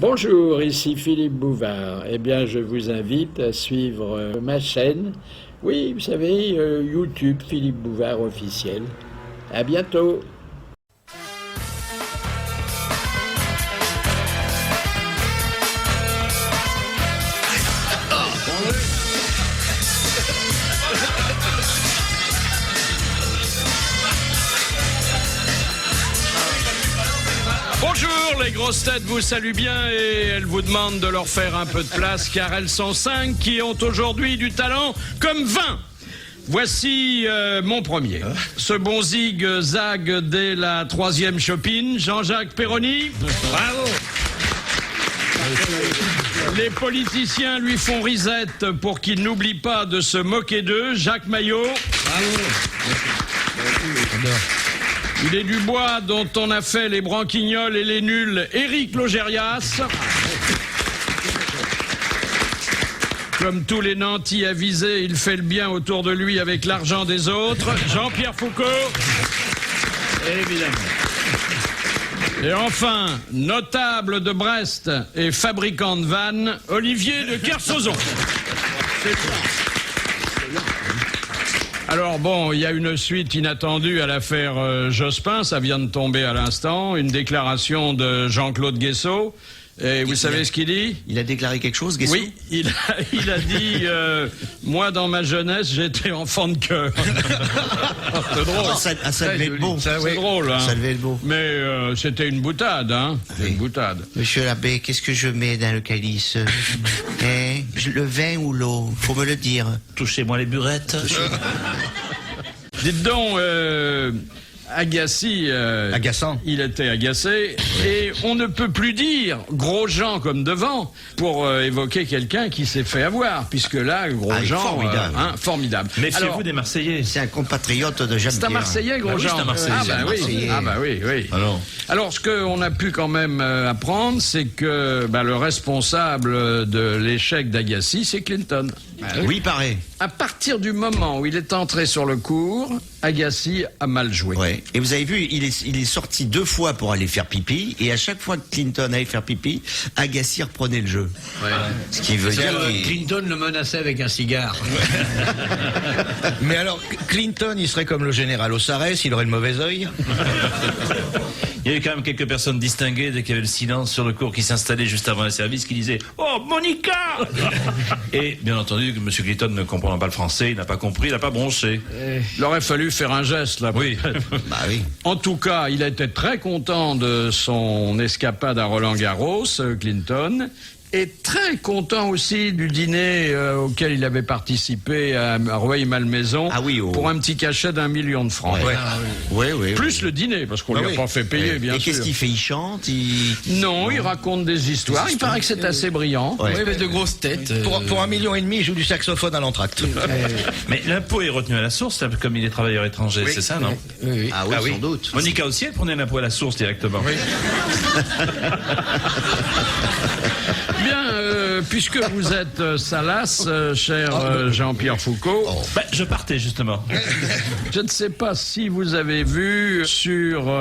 Bonjour, ici Philippe Bouvard. Eh bien, je vous invite à suivre ma chaîne. Oui, vous savez, YouTube Philippe Bouvard officiel. À bientôt. Bonjour, les grosses têtes vous saluent bien et elles vous demandent de leur faire un peu de place car elles sont 5 qui ont aujourd'hui du talent comme 20. Voici mon premier. Ce bon zig-zag dès la 3e chopine, Jean-Jacques Perroni. Bravo. Les politiciens lui font risette pour qu'il n'oublie pas de se moquer d'eux, Jacques Maillot. Bravo. Il est du bois dont on a fait les branquignoles et les nuls, Éric Logérias. Comme tous les nantis avisés, il fait le bien autour de lui avec l'argent des autres, Jean-Pierre Foucault. Évidemment. Et enfin, notable de Brest et fabricant de vannes, Olivier de Kersauzon. C'est ça. Alors bon, il y a une suite inattendue à l'affaire Jospin, ça vient de tomber à l'instant, une déclaration de Jean-Claude Guessot. Et vous savez ce qu'il dit? Il a déclaré quelque chose, Guessot? Oui, il a dit moi dans ma jeunesse j'étais enfant de cœur. C'est drôle. Ça devait être beau. C'est drôle, hein. Ça devait être beau. Mais c'était une boutade, hein. Oui. Une boutade. Monsieur l'abbé, qu'est-ce que je mets dans le calice? Le vin ou l'eau? Faut me le dire. Touchez-moi les burettes. Dites donc, Agassi, agaçant. Il était agacé, et on ne peut plus dire Grosjean comme devant pour évoquer quelqu'un qui s'est fait avoir, puisque là, Grosjean, formidable. Formidable. Méfiez-vous des Marseillais. C'est un compatriote de Jean-Pierre. C'est un Marseillais, Grosjean. Bah oui, c'est un Marseillais. Ah bah oui. Alors, ce qu'on a pu quand même apprendre, c'est que le responsable de l'échec d'Agassi, c'est Clinton. Oui, pareil. À partir du moment où il est entré sur le court, Agassi a mal joué. Ouais. Et vous avez vu, il est sorti 2 fois pour aller faire pipi, et à chaque fois que Clinton allait faire pipi, Agassi reprenait le jeu. Ouais. Ce qui veut dire Clinton le menaçait avec un cigare. Mais alors, Clinton, il serait comme le général Ossarès, il aurait le mauvais œil. Il y avait quand même quelques personnes distinguées dès qu'il y avait le silence sur le cours qui s'installait juste avant le service qui disaient « Oh, Monica !» Et bien entendu, M. Clinton ne comprenant pas le français, il n'a pas compris, il n'a pas bronché. Il aurait fallu faire un geste là. Oui. oui. En tout cas, il a été très content de son escapade à Roland-Garros, Clinton. Et très content aussi du dîner auquel il avait participé à Rueil-Malmaison pour un petit cachet d'1 million de francs. Oui. Plus le dîner, parce qu'on ne lui a pas fait payer, bien sûr. Et qu'est-ce qu'il fait? Il chante? Non, il raconte des histoires. Il paraît que c'est assez brillant. Oui, mais de grosses têtes. Pour 1,5 million, il joue du saxophone à l'entracte. Mais l'impôt est retenu à la source, comme il est travailleur étranger, c'est ça, non? Oui. Ah oui, sans doute. Monica aussi, elle prenait l'impôt à la source directement. Oui. Bien, puisque vous êtes salace, cher Jean-Pierre Foucault. Je partais justement. Je ne sais pas si vous avez vu sur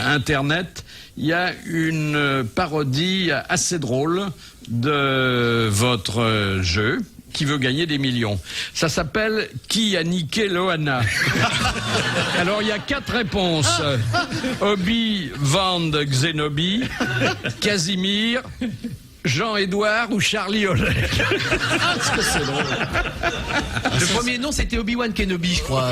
Internet, il y a une parodie assez drôle de votre jeu qui veut gagner des millions. Ça s'appelle « Qui a niqué Loana ?» Alors, il y a 4 réponses. Obi Van Xenobi, Casimir, Jean-Édouard ou Charlie Oleg. Est-ce que c'est drôle? Le premier nom, c'était Obi-Wan Kenobi, je crois.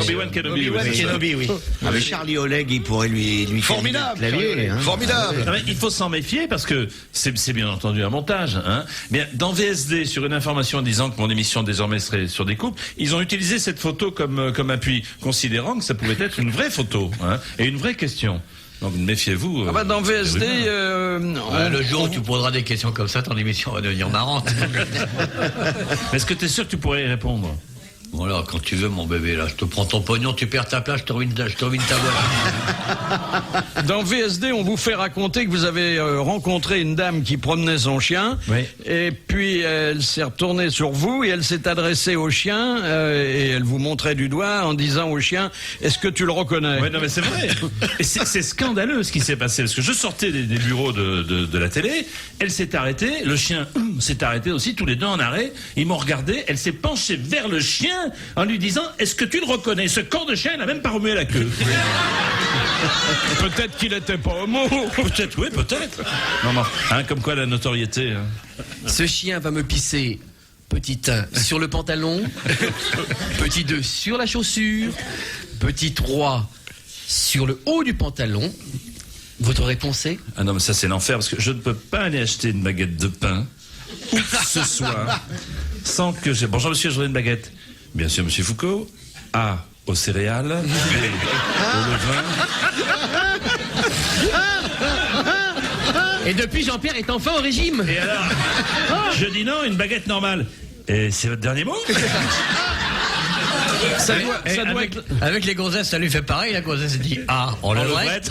Obi-Wan Kenobi. Obi-Wan Kenobi, oui. Ah, mais Charlie Oleg, il pourrait lui formidable, clavier, hein. Formidable. Non, mais il faut s'en méfier parce que c'est bien entendu un montage. Hein. Mais dans VSD, sur une information disant que mon émission désormais serait sur des couples, ils ont utilisé cette photo comme appui, considérant que ça pouvait être une vraie photo et une vraie question. Donc méfiez-vous. Dans VSD, le jour où tu poseras des questions comme ça, ton émission va devenir marrante. Est-ce que tu es sûr que tu pourrais y répondre? Voilà, quand tu veux, mon bébé, là, je te prends ton pognon, tu perds ta place, je te ruine ta voiture. Dans VSD, on vous fait raconter que vous avez rencontré une dame qui promenait son chien, Oui. et puis elle s'est retournée sur vous et elle s'est adressée au chien et elle vous montrait du doigt en disant au chien « Est-ce que tu le reconnais ?» Ouais, non, mais c'est vrai. Et c'est scandaleux ce qui s'est passé, parce que je sortais des bureaux de la télé, elle s'est arrêtée, le chien s'est arrêté aussi, tous les deux en arrêt, ils m'ont regardé, elle s'est penchée vers le chien en lui disant « Est-ce que tu le reconnais ?» Ce corps de chien, il n'a même pas remué la queue. Peut-être qu'il n'était pas homo. Peut-être, oui, peut-être. Non, non. Hein, comme quoi la notoriété. Hein. Ce chien va me pisser, petit 1, sur le pantalon, petit 2, sur la chaussure, petit 3, sur le haut du pantalon. Votre réponse est? Ah non, mais ça c'est l'enfer, parce que je ne peux pas aller acheter une baguette de pain où que ce soit sans que j'ai... Bonjour monsieur, je voudrais une baguette. Bien sûr, monsieur Foucault. A, aux céréales. B, au levain. Et depuis, Jean-Pierre est enfin au régime. Et alors, je dis non, une baguette normale. Et c'est votre dernier mot? Ça doit être... Avec les gonzesses, ça lui fait pareil. La gonzesse dit A, on le levrette.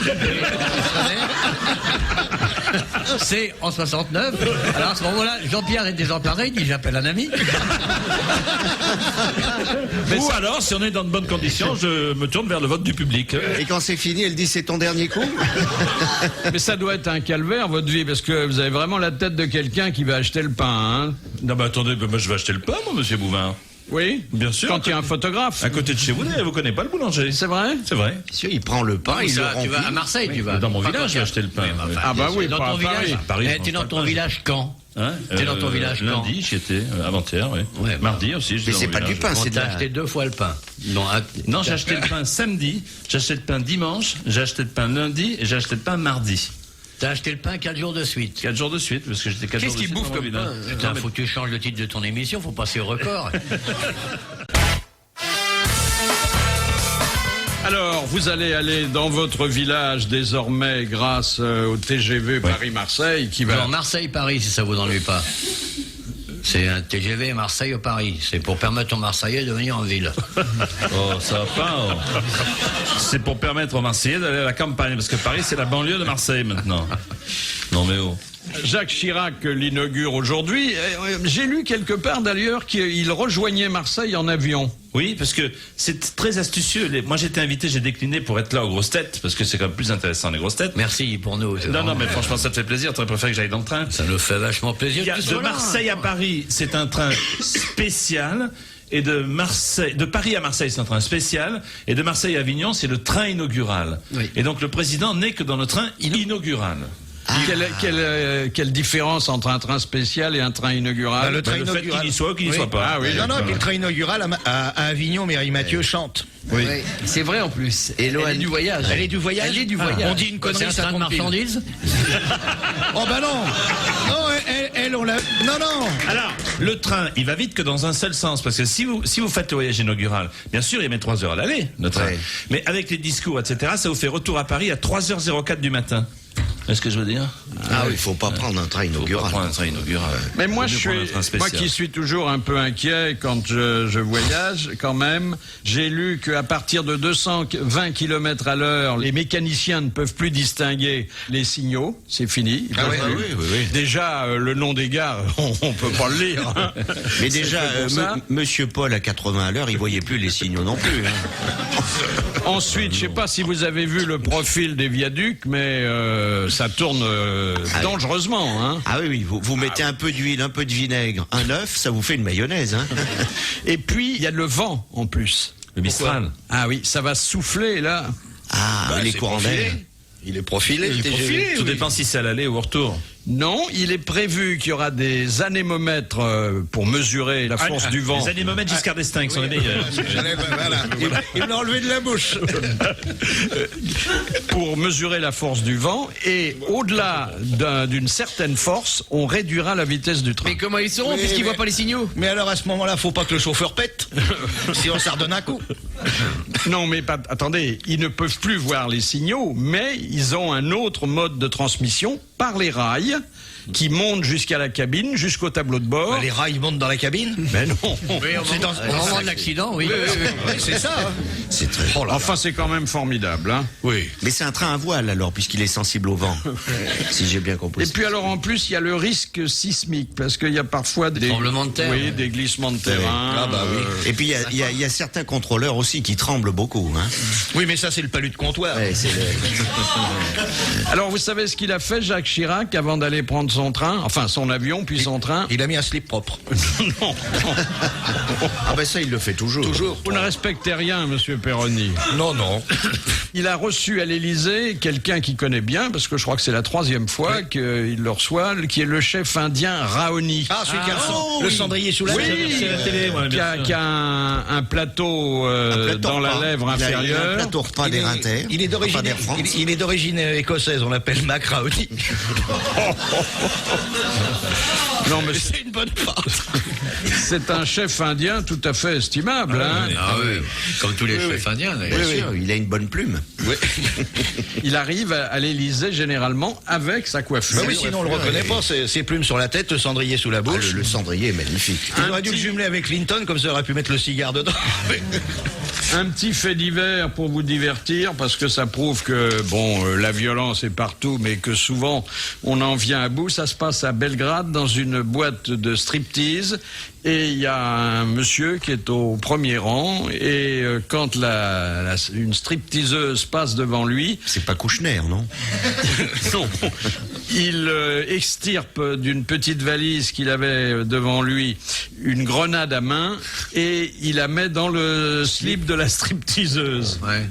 C'est en 69. Alors à ce moment-là, Jean-Pierre est désemparé, il dit j'appelle un ami. Ou alors, si on est dans de bonnes conditions, je me tourne vers le vote du public. Et quand c'est fini, elle dit c'est ton dernier coup. Mais ça doit être un calvaire, votre vie, parce que vous avez vraiment la tête de quelqu'un qui va acheter le pain, hein. Non, mais attendez, moi je vais acheter le pain, moi, monsieur Bouvin. Oui, Bien sûr. quand il y a un photographe. À côté de chez vous, vous connaissez pas le boulanger. C'est vrai? C'est vrai. Monsieur, il prend le pain, il le remplit. Tu vas à Marseille, tu vas. Dans mon Pas village, quand j'ai acheté le pain. bah, Oui. Ah bah oui, dans pas ton à village. Paris, T'es dans ton Paris. village quand? Hein T'es dans ton village quand? Lundi, j'y étais, avant-hier, oui. Ouais, bah. Mardi aussi, j'étais Mais dans c'est mon pas du village. pain, On c'est de t'a la... acheté 2 fois le pain. Non, j'ai acheté le pain samedi, j'ai acheté le pain dimanche, j'ai acheté le pain lundi et j'ai acheté le pain mardi. T'as acheté le pain 4 jours de suite. 4 jours de suite, parce que j'étais 4 jours Qu'est-ce de qu'il suite bouffe dans mon comme village. pain? Putain, faut que tu changes le titre de ton émission, faut passer au record. Alors, vous allez aller dans votre village désormais grâce au TGV Paris-Marseille qui va... Non, Marseille-Paris, si ça vous ennuie pas. C'est un TGV Marseille-Paris. C'est pour permettre aux Marseillais de venir en ville. Oh, ça va pas. Oh. C'est pour permettre aux Marseillais d'aller à la campagne, parce que Paris, c'est la banlieue de Marseille maintenant. Non mais oh. Jacques Chirac l'inaugure aujourd'hui. J'ai lu quelque part d'ailleurs qu'il rejoignait Marseille en avion. Oui, parce que c'est très astucieux. Moi, j'étais invité, j'ai décliné pour être là aux grosses têtes, parce que c'est quand même plus intéressant les grosses têtes. Merci pour nous. Non, mais franchement, ça te fait plaisir. T'aurais préféré que j'aille dans le train. Ça nous fait vachement plaisir. De Marseille à Paris, c'est un train spécial. Et de Paris à Marseille, c'est un train spécial. Et de Marseille à Avignon, c'est le train inaugural. Oui. Et donc, le président n'est que dans le train inaugural. Quelle différence entre un train spécial et un train inaugural? Le train Le fait inaugural. qu'il y soit ou qu'il n'y soit pas. Ah oui, Non, puis le train inaugural à Avignon, Mireille Mathieu chante. Oui. C'est vrai en plus. Et Elle est du voyage. Elle est du voyage. Elle est du voyage. On dit une connerie, C'est ça un train de compte pile. marchandises. Oh bah non. Non, elle on l'a. Non. Alors, le train, il va vite que dans un seul sens, parce que si vous faites le voyage inaugural, bien sûr, il met 3 heures à l'aller, le train. Ouais. Mais avec les discours, etc., ça vous fait retour à Paris à 3h04 du matin. Est-ce que je veux dire? Ah oui, il faut pas prendre un train Faut pas inaugural. prendre un train inaugural. Mais moi, Vaut mieux prendre un train spécial. moi qui suis toujours un peu inquiet quand je voyage, quand même, j'ai lu qu'à partir de 220 km à l'heure, les mécaniciens ne peuvent plus distinguer les signaux. C'est fini. Ils peuvent plus. oui. Déjà, le nom des gares, on peut pas le lire. Hein. Mais C'est déjà, fait pour ça. Monsieur Paul à 80 à l'heure, il voyait plus les signaux non plus. Hein. Ensuite, je sais pas si vous avez vu le profil des viaducs, mais ça tourne dangereusement. Hein. Ah oui, vous mettez un peu d'huile, un peu de vinaigre, un œuf, ça vous fait une mayonnaise. Hein. Et puis, il y a le vent en plus. Le Mistral. Ah oui, ça va souffler là. Ah, les c'est courants profilé. d'air. Il est profilé. le TGV. Tout dépend si c'est à l'aller ou au retour. Non, il est prévu qu'il y aura des anémomètres pour mesurer la force du vent. Les anémomètres Giscard d'Estaing qui sont les meilleurs. Voilà. Il me l'a enlevé de la bouche. Pour mesurer la force du vent, et au-delà d'une certaine force, on réduira la vitesse du train. Mais comment ils seront puisqu'ils voient pas les signaux? Mais alors à ce moment-là, faut pas que le chauffeur pète. Sinon ça redonne un coup. Non, mais attendez, ils ne peuvent plus voir les signaux, mais ils ont un autre mode de transmission par les rails. qui monte jusqu'à la cabine, jusqu'au tableau de bord. Les rails montent dans la cabine. Mais non. C'est dans Au moment de l'accident, oui. Oui, c'est ça. Hein. C'est très... Enfin, c'est quand même formidable. Hein. Oui. Mais c'est un train à voile alors, puisqu'il est sensible au vent. Si j'ai bien compris. Et puis alors en plus, il y a le risque sismique, parce qu'il y a parfois des tremblements de terre. Oui, des glissements de terrain. Ah bah oui. Et puis il y a certains contrôleurs aussi qui tremblent beaucoup. Hein. Oui, mais ça, c'est le palu de comptoir. Ouais, c'est Alors vous savez ce qu'il a fait, Jacques Chirac, avant d'aller prendre son train, enfin son avion, puis son train? Il a mis un slip propre. Non. Ah ben ça, il le fait toujours. Toujours. Vous ne respectez rien, monsieur Perroni. Non, non. Il a reçu à l'Élysée quelqu'un qu'il connaît bien, parce que je crois que c'est la 3e fois qu'il le reçoit, qui est le chef indien Raoni. Ah, celui qui a le cendrier sous la Oui, lèvre. C'est la télé, moi, bien sûr. qui a un plateau, dans la lèvre Il a un inférieure. plateau repas des Inter. Il est d'origine, D'Air France. il est d'origine écossaise, on l'appelle Mac Raoni. Non, mais C'est une bonne pâte. c'est un chef indien tout à fait estimable. Hein. Ah oui, comme tous les chefs indiens d'ailleurs. Bien sûr, il a une bonne plume. Il arrive à l'Élysée généralement avec sa coiffure. Bah oui, sinon on le reconnaît pas. Ses plumes sur la tête, le cendrier sous la Ah, bouche. le cendrier est magnifique. Il aurait dû le jumeler avec Clinton, comme ça il aurait pu mettre le cigare dedans. Un petit fait divers pour vous divertir, parce que ça prouve que, bon, la violence est partout, mais que souvent on en vient à bout. Ça se passe à Belgrade, dans une boîte de striptease, et il y a un monsieur qui est au premier rang, et quand une stripteaseuse passe devant lui... C'est pas Kouchner, non? Non. Il extirpe d'une petite valise qu'il avait devant lui une grenade à main, et il la met dans le slip de la stripteaseuse. Ouais.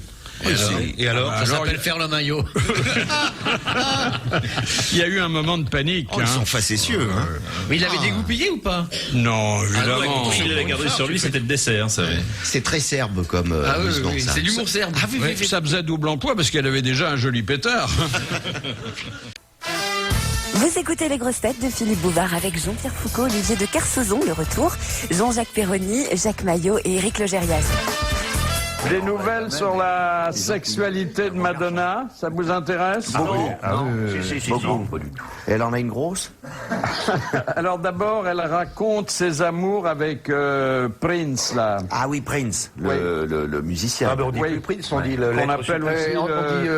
Et alors Ça s'appelle faire le maillot. Il y a eu un moment de panique. Oh, ils sont facétieux, hein. Mais il avait dégoupillé ou pas? Non, évidemment. Il avait gardé sur lui, c'était le dessert, ça. C'est très serbe comme Ah oui, amusement, oui, ça. c'est l'humour serbe. Ah oui, Ouais, ça faisait double emploi parce qu'elle avait déjà un joli pétard. Vous écoutez les grosses têtes de Philippe Bouvard avec Jean-Pierre Foucault, Olivier de Kersauzon, le retour, Jean-Jacques Perroni, Jacques Maillot et Éric Logérias. Des nouvelles sur la sexualité de Madonna, ça vous intéresse? Beaucoup. Elle en a une grosse? Alors d'abord, elle raconte ses amours avec Prince, là. Ah oui, Prince, le musicien. on dit Oui. plus Prince, on dit Qu'on appelle aussi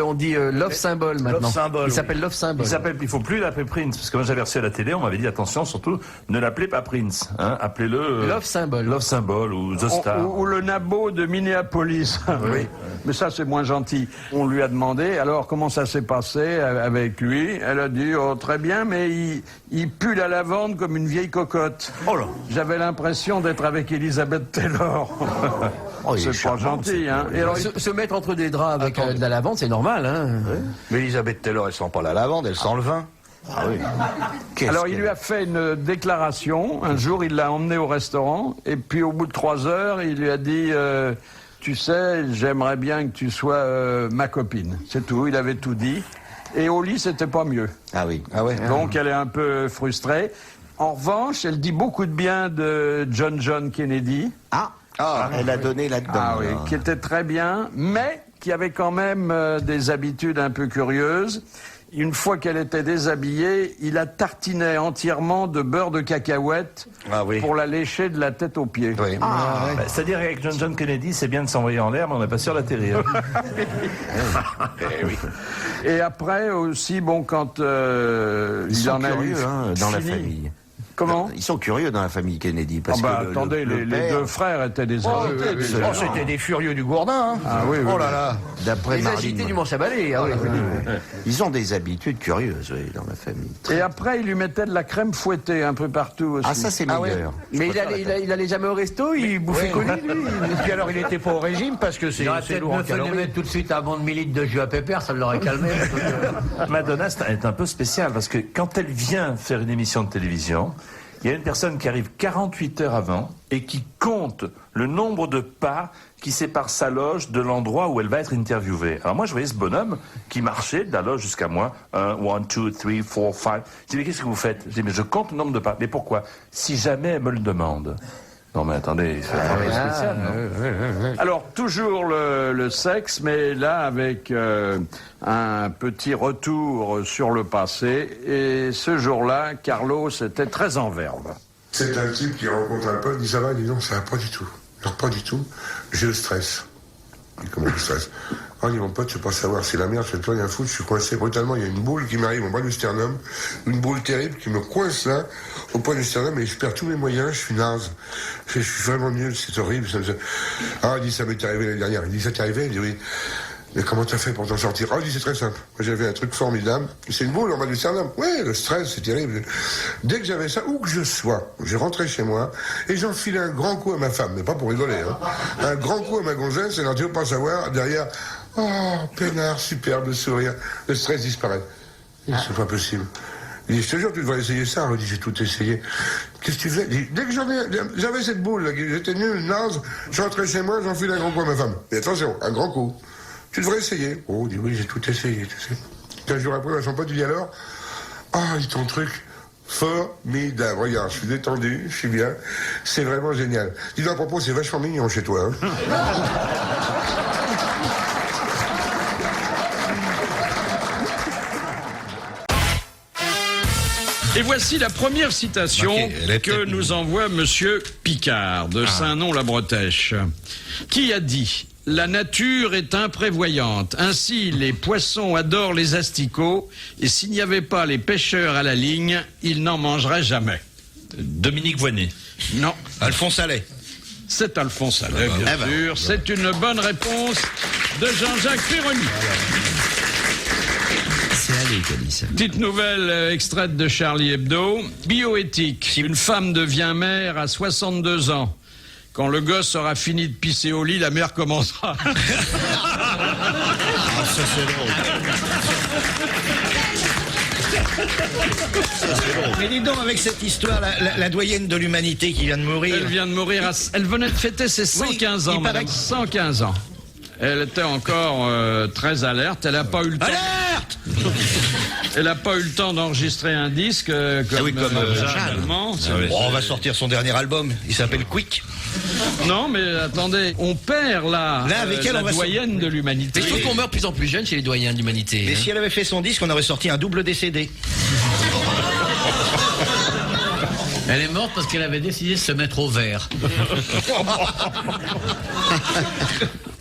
on dit Love Symbol maintenant. Love Symbol, Il s'appelle Love Symbol. Il faut plus l'appeler Prince, parce que moi j'avais reçu à la télé, on m'avait dit attention, surtout ne l'appelez pas Prince, hein, appelez-le Love Symbol. Love Symbol ou The Star. Ou le nabo de Minneapolis. Oui. Mais ça, c'est moins gentil. On lui a demandé, alors, comment ça s'est passé avec lui? Elle a dit, oh, très bien, mais il pue la lavande comme une vieille cocotte. Oh là. J'avais l'impression d'être avec Elizabeth Taylor. Oh, il est C'est pas charmant, gentil, hein. Et alors, Se mettre entre des draps avec de la lavande, c'est normal, hein. Mais Elisabeth Taylor, elle sent pas la lavande, elle sent le vin. Ah oui. alors, il lui a fait une déclaration. Un jour, il l'a emmené au restaurant. Et puis, au bout de 3 heures, il lui a dit... tu sais, j'aimerais bien que tu sois ma copine. C'est tout, il avait tout dit. Et au lit, c'était pas mieux. Ah oui. Ah ouais. Donc, elle est un peu frustrée. En revanche, elle dit beaucoup de bien de John Kennedy. Elle a donné là-dedans. Ah oui, qui était très bien, mais qui avait quand même des habitudes un peu curieuses. Une fois qu'elle était déshabillée, il la tartinait entièrement de beurre de cacahuète pour la lécher de la tête aux pieds. Oui. C'est-à-dire qu'avec John Kennedy, c'est bien de s'envoyer en l'air, mais on n'est pas sûr d'atterrir. Et après aussi, bon, quand Ils il sont en a eu curieux dans la fini. famille. Comment? Ils sont curieux dans la famille Kennedy. Parce que attendez, les père, 2 frères étaient des agités. Oh, c'était des furieux du gourdin. Hein. Ah oui, oui. Oh là là. d'après Les agités Marilyn, du manche à balai. Ah oui. ils ont des habitudes curieuses dans la famille. Et après, il lui mettait de la crème fouettée un peu partout aussi. Ah, ça c'est meilleur. Mais il allait jamais au resto, il bouffait connu, lui. Et puis alors, il était pas au régime parce que c'est lourd en calories. tout de suite un bon demi-litre de jus à pépère, ça l'aurait calmé. Madonna est un peu spéciale, parce que quand elle vient faire une émission de télévision, il y a une personne qui arrive 48 heures avant et qui compte le nombre de pas qui sépare sa loge de l'endroit où elle va être interviewée. Alors moi, je voyais ce bonhomme qui marchait de la loge jusqu'à moi. 1, 2, 3, 4, 5. Je dis, mais qu'est-ce que vous faites? Je dis, mais je compte le nombre de pas. Mais pourquoi? Si jamais elle me le demande, Non mais attendez, c'est un peu spécial, non? Alors, toujours le sexe, mais là avec un petit retour sur le passé. Et ce jour-là, Carlos était très en verve. C'est un type qui rencontre un pote, il dit ça va, il dit non, ça va pas du tout. Non, pas du tout, j'ai le stress. Il dit comment le stress? Ah, il dit mon pote, je peux pas savoir, c'est la merde, je fais plus rien foutre, je suis coincé brutalement, il y a une boule qui m'arrive au bas du sternum, une boule terrible qui me coince là, au point du sternum, et je perds tous mes moyens, je suis naze. Je suis vraiment nul, c'est horrible. Ah, il dit ça m'est arrivé l'année dernière. Il dit ça t'est arrivé? Il dit oui. Mais comment t'as fait pour t'en sortir? Ah, il dit c'est très simple. Moi, j'avais un truc formidable. C'est une boule en bas du sternum. Ouais, le stress, c'est terrible. Dès que j'avais ça, où que je sois, je rentrais chez moi et j'enfilais un grand coup à ma femme, mais pas pour rigoler, hein. Un grand coup à ma gonzesse, et alors tu veux pas savoir, derrière, oh, peinard, superbe, le sourire. Le stress disparaît. Il dit, c'est pas possible. Il dit, je te jure, tu devrais essayer ça. Il dit, j'ai tout essayé. Qu'est-ce que tu faisais? Il dit, dès que j'avais cette boule, là, j'étais nul, naze, je rentrais chez moi, j'enfilais un grand coup à ma femme. Mais attention, un grand coup. Tu devrais essayer. Oh, il dit, oui, j'ai tout essayé, tu sais. 15 jours après, son pote, il dit alors, ah, il dit ton truc, formidable. Regarde, je suis détendu, je suis bien. C'est vraiment génial. Dis donc, à propos, c'est vachement mignon chez toi, hein. Et voici la première citation que nous envoie Monsieur Picard de Saint-Nom-la-Bretèche, qui a dit « La nature est imprévoyante, ainsi les poissons adorent les asticots, et s'il n'y avait pas les pêcheurs à la ligne, ils n'en mangeraient jamais. » Dominique Voynet. Non. Alphonse Allais. C'est Alphonse Allais, bien sûr. C'est une bonne réponse de Jean-Jacques Perroni. Petite nouvelle extraite de Charlie Hebdo. Bioéthique. Si une femme devient mère à 62 ans, quand le gosse aura fini de pisser au lit, la mère commencera. Ah, ça c'est drôle. Mais dis donc, avec cette histoire, la doyenne de l'humanité qui vient de mourir. Elle vient de mourir. Elle venait de fêter ses 115 ans, madame. 115 ans. Elle était encore très alerte. Elle n'a pas eu le temps. Alerte. Elle n'a pas eu le temps d'enregistrer un disque comme Jeanne. On va sortir son dernier album. Il s'appelle Quick. Non, mais attendez, on perd là avec elle, la doyenne de l'humanité. Mais je trouve qu'on meurt de plus en plus jeune chez les doyens de l'humanité. Mais si elle avait fait son disque, on aurait sorti un double décédé. Elle est morte parce qu'elle avait décidé de se mettre au vert.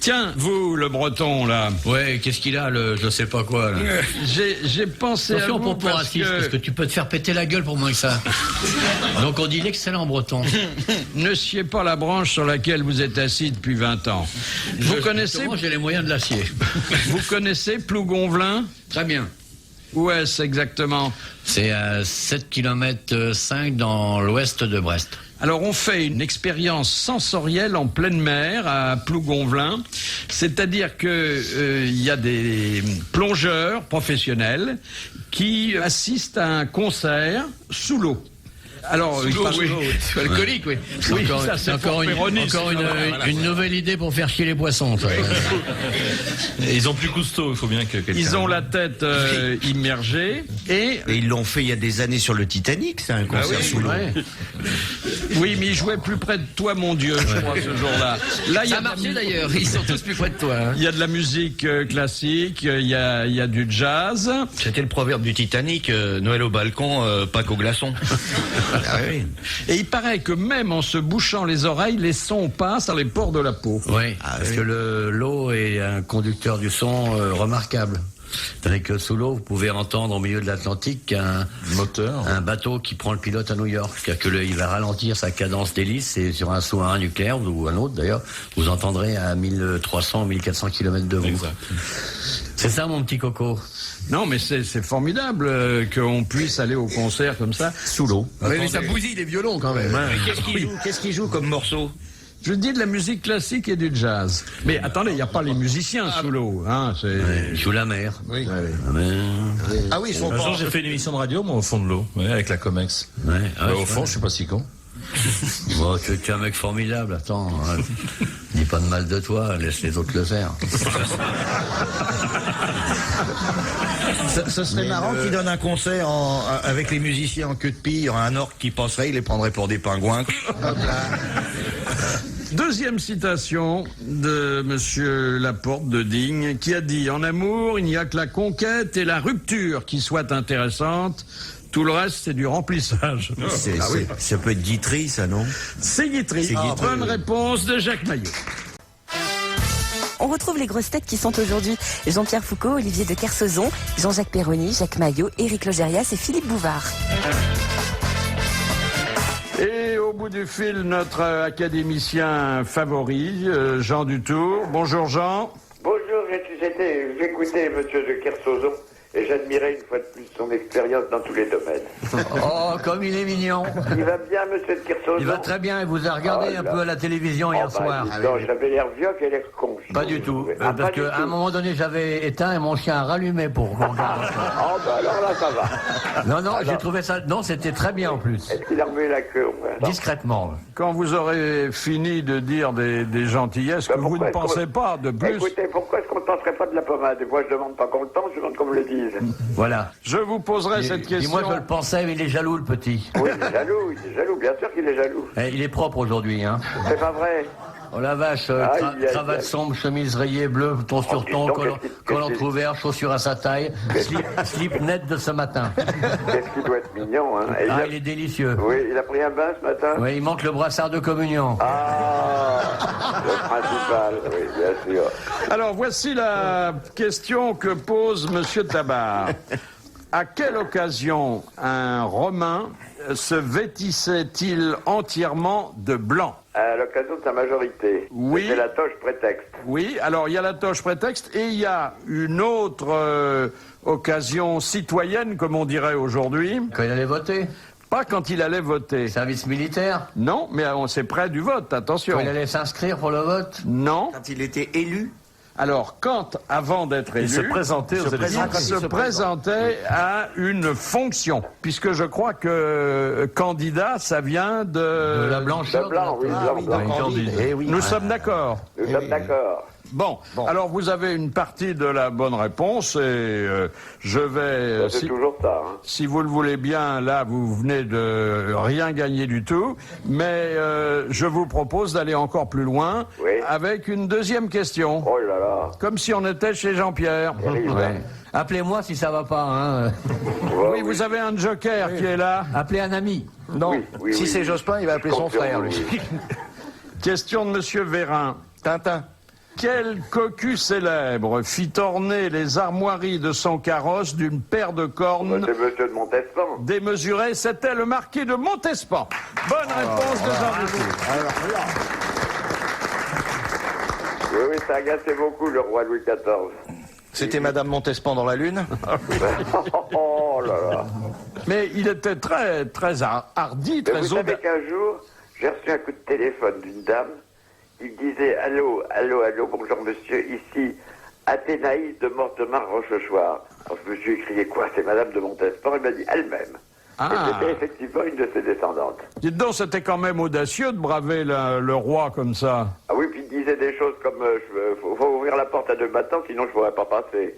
Tiens, vous, le breton, là. Ouais, qu'est-ce qu'il a, je sais pas quoi, là. J'ai pensé Attention à vous parce que tu peux te faire péter la gueule pour moins que ça. Donc on dit l'excellent breton. Ne sciez pas la branche sur laquelle vous êtes assis depuis 20 ans. Vous connaissez... Moi, j'ai les moyens de l'acier. Vous connaissez Plougonvelin? Très bien. Où est-ce exactement? C'est à 7 km 5 dans l'ouest de Brest. Alors on fait une expérience sensorielle en pleine mer à Plougonvelin, c'est-à-dire que il y a des plongeurs professionnels qui assistent à un concert sous l'eau. Alors, c'est alcoolique, oui. Oui, c'est encore une nouvelle idée pour faire chier les poissons. Ils ont plus cousteau, il faut bien que quelqu'un... Ils ont la tête immergée et ils l'ont fait il y a des années sur le Titanic, c'est un concert sous l'eau. Ouais. Oui, mais ils jouaient plus près de toi, mon Dieu, je crois, ce jour-là. Là, ça a marché d'ailleurs, ils sont tous plus près de toi. Hein. Il y a de la musique classique, il y a du jazz. C'était le proverbe du Titanic, Noël au balcon, Pâques au glaçon. Ah oui. Et il paraît que même en se bouchant les oreilles, les sons passent dans les pores de la peau. Oui, parce que l'eau est un conducteur du son remarquable. Tandis que sous l'eau, vous pouvez entendre au milieu de l'Atlantique un bateau qui prend le pilote à New York. C'est-à-dire que il va ralentir sa cadence d'hélice et sur un sous-marin nucléaire ou un autre d'ailleurs, vous entendrez à 1300, 1400 km de vous. Exact. C'est ça mon petit coco. Non, mais c'est formidable qu'on puisse aller au concert comme ça, sous l'eau. Mais ça bousille les violons quand même. Hein. Qu'est-ce qu'il joue comme morceau? Je dis de la musique classique et du jazz. Mais attendez, il n'y a pas les musiciens sous l'eau. Hein, ils jouent la mer. Oui. La mer. Ah oui, un jour j'ai fait une émission de radio, moi, au fond de l'eau, avec la Comex. Ouais, au fond, je suis pas si con. Bon, tu es un mec formidable, attends. Hein. Dis pas de mal de toi, laisse les autres le faire. Ce serait marrant qu'il donne un concert avec les musiciens en queue de pie, il y aura un orque qui passerait, il les prendrait pour des pingouins. Hop là. Deuxième citation de Monsieur Laporte de Digne, qui a dit « En amour, il n'y a que la conquête et la rupture qui soient intéressantes. Tout le reste, c'est du remplissage. » Ça peut être Guitry, ça, non? C'est Guitry. Bonne réponse de Jacques Maillot. On retrouve les grosses têtes qui sont aujourd'hui Jean-Pierre Foucault, Olivier de Kersauzon, Jean-Jacques Perroni, Jacques Maillot, Éric Logérias et Philippe Bouvard. Et au bout du fil, notre académicien favori, Jean Dutour. Bonjour Jean. Bonjour, j'écoutais monsieur de Kersauzon et j'admirais une fois de plus son expérience dans tous les domaines. Oh, comme il est mignon. Il va bien, monsieur de Kersauzon? Il va très bien, il vous a regardé un peu à la télévision hier soir. Non, j'avais l'air vieux et l'air con. Pas du tout, parce qu'à un moment donné, j'avais éteint et mon chien a rallumé pour qu'on regarde. Oh, bah alors là, ça va. Non, non, j'ai trouvé ça... Non, c'était très bien en plus. Est-ce qu'il a remué la queue? Discrètement. Quand vous aurez fini de dire des gentillesses que vous ne pensez pas de plus... Écoutez, pourquoi est-ce qu'on ne tenterait pas de la pommade? Moi, je demande pas qu'on le tente, je demande qu'on me le dise. Voilà. Je vous poserai cette question. Et moi, je le pensais, mais il est jaloux, le petit. Oui, il est jaloux, bien sûr qu'il est jaloux. Et il est propre aujourd'hui, hein. C'est pas vrai. Oh la vache, cravate sombre, chemise rayée, bleu, ton sur ton, collant ouvert, chaussures à sa taille, slip net de ce matin. Qu'est-ce qu'il doit être mignon, hein. Il est délicieux. Oui, il a pris un bain ce matin. Oui, il manque le brassard de communion. Ah, le principal, oui, bien sûr. Alors, voici la question que pose Monsieur Tabar. À quelle occasion un Romain se vêtissait-il entièrement de blanc? À l'occasion de sa majorité. Oui. C'est la toge prétexte. Oui, alors il y a la toge prétexte et il y a une autre occasion citoyenne, comme on dirait aujourd'hui. Quand il allait voter? Pas quand il allait voter. Service militaire? Non, mais c'est près du vote, attention. Quand il allait s'inscrire pour le vote? Non. Quand il était élu? Alors, quand, avant d'être élu, il se présentait aux élections. Il se présentait à une fonction, puisque je crois que candidat, ça vient de la blancheur. De blanc, oui, blanc. Nous sommes d'accord. Nous sommes d'accord. Bon, alors vous avez une partie de la bonne réponse et je vais... C'est toujours ça. Hein. Si vous le voulez bien, là, vous venez de rien gagner du tout, mais je vous propose d'aller encore plus loin avec une deuxième question. Oh là là. Comme si on était chez Jean-Pierre. Ouais. Appelez-moi si ça va pas. Hein. Oui, vous avez un joker qui est là. Appelez un ami. Non, si c'est Jospin, il va appeler son frère, lui. Question de Monsieur Vérin. Tintin. Quel cocu célèbre fit orner les armoiries de son carrosse d'une paire de cornes C'est monsieur de Montespan. démesurées? C'était le marquis de Montespan. Bonne réponse de Jean Dutour. Oui, ça agaçait beaucoup le roi Louis XIV. C'était Madame Montespan dans la Lune. Oh là là. Mais il était très, très hardi, très Vous savez qu'un jour, j'ai reçu un coup de téléphone d'une dame. Il disait « Allô, allô, allô, bonjour monsieur, ici Athénaïs de Mortemar Rochechouart. » Alors je me suis écrié quoi? C'est Madame de Montespan. Elle m'a dit elle-même. Ah. Et c'était effectivement une de ses descendantes. Dites donc, c'était quand même audacieux de braver le roi comme ça. Ah oui, puis il disait des choses comme faut ouvrir la porte à deux battants, sinon je ne pourrais pas passer.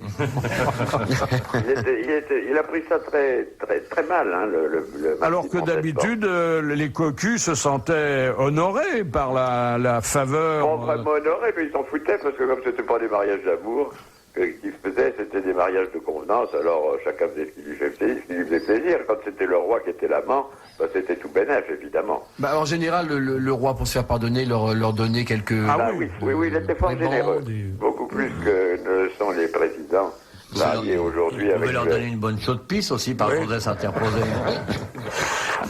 il a pris ça très, très, très mal, hein, le Alors que d'habitude, les cocus se sentaient honorés par la faveur. Pas vraiment honorés, mais ils s'en foutaient, parce que comme c'était pas des mariages d'amour, ce qu'ils faisaient, c'était des mariages de convenance, alors chacun faisait ce qui lui faisait plaisir. Quand c'était le roi qui était l'amant, bah, c'était tout bénef, évidemment. Bah, en général, le roi, pour se faire pardonner, leur donnait quelques... Oui, il était fort généreux. Beaucoup plus que ne le sont les présidents mariés aujourd'hui. Vous pouvez leur donner une bonne chaude pisse aussi, par faudrait s'interposer.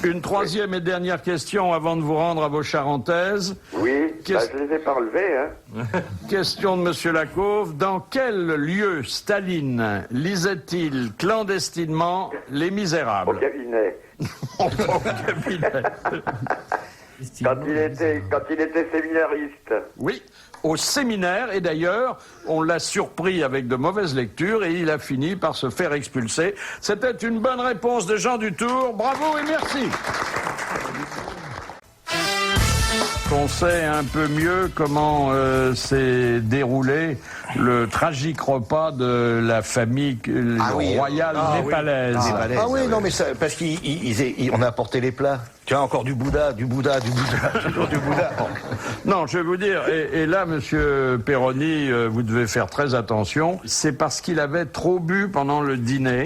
Une troisième et dernière question avant de vous rendre à vos charentaises. Oui, je les ai pas relevées. Hein. Question de Monsieur Lacauve. Dans quel lieu Staline lisait-il clandestinement Les Misérables? Au cabinet. Au cabinet. Quand il était séminariste. Oui, au séminaire, et d'ailleurs, on l'a surpris avec de mauvaises lectures et il a fini par se faire expulser. C'était une bonne réponse de Jean Dutour. Bravo et merci. qu'on sait un peu mieux comment s'est déroulé le tragique repas de la famille royale népalaise. Ah oui, non, mais ça, parce qu'on a apporté les plats. Tu as encore du Bouddha, toujours du Bouddha. Non, je vais vous dire, et là, monsieur Perroni, vous devez faire très attention, c'est parce qu'il avait trop bu pendant le dîner.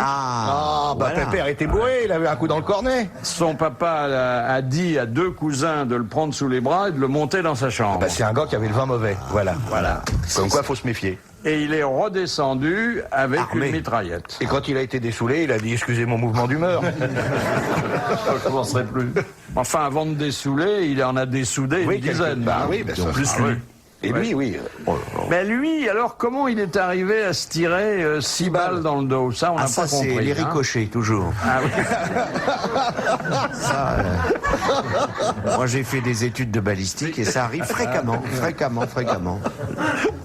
Pépère était bourré, il avait un coup dans le cornet. Son papa a dit à 2 cousins de le prendre sous les bras et de le monter dans sa chambre. C'est un gars qui avait le vin mauvais, voilà. Comme quoi, faut se méfier. Et il est redescendu avec une mitraillette. Et quand il a été dessoulé, il a dit « Excusez mon mouvement d'humeur ». Je ne commencerai plus. Enfin, avant de dessouler, il en a dessoudé une dizaine. Plus lui. Et lui, oui. Mais lui, alors, comment il est arrivé à se tirer 6 balles dans le dos? Ça, on n'a pas compris. C'est les ricochets, toujours. Ah oui. Moi, j'ai fait des études de balistique et ça arrive fréquemment.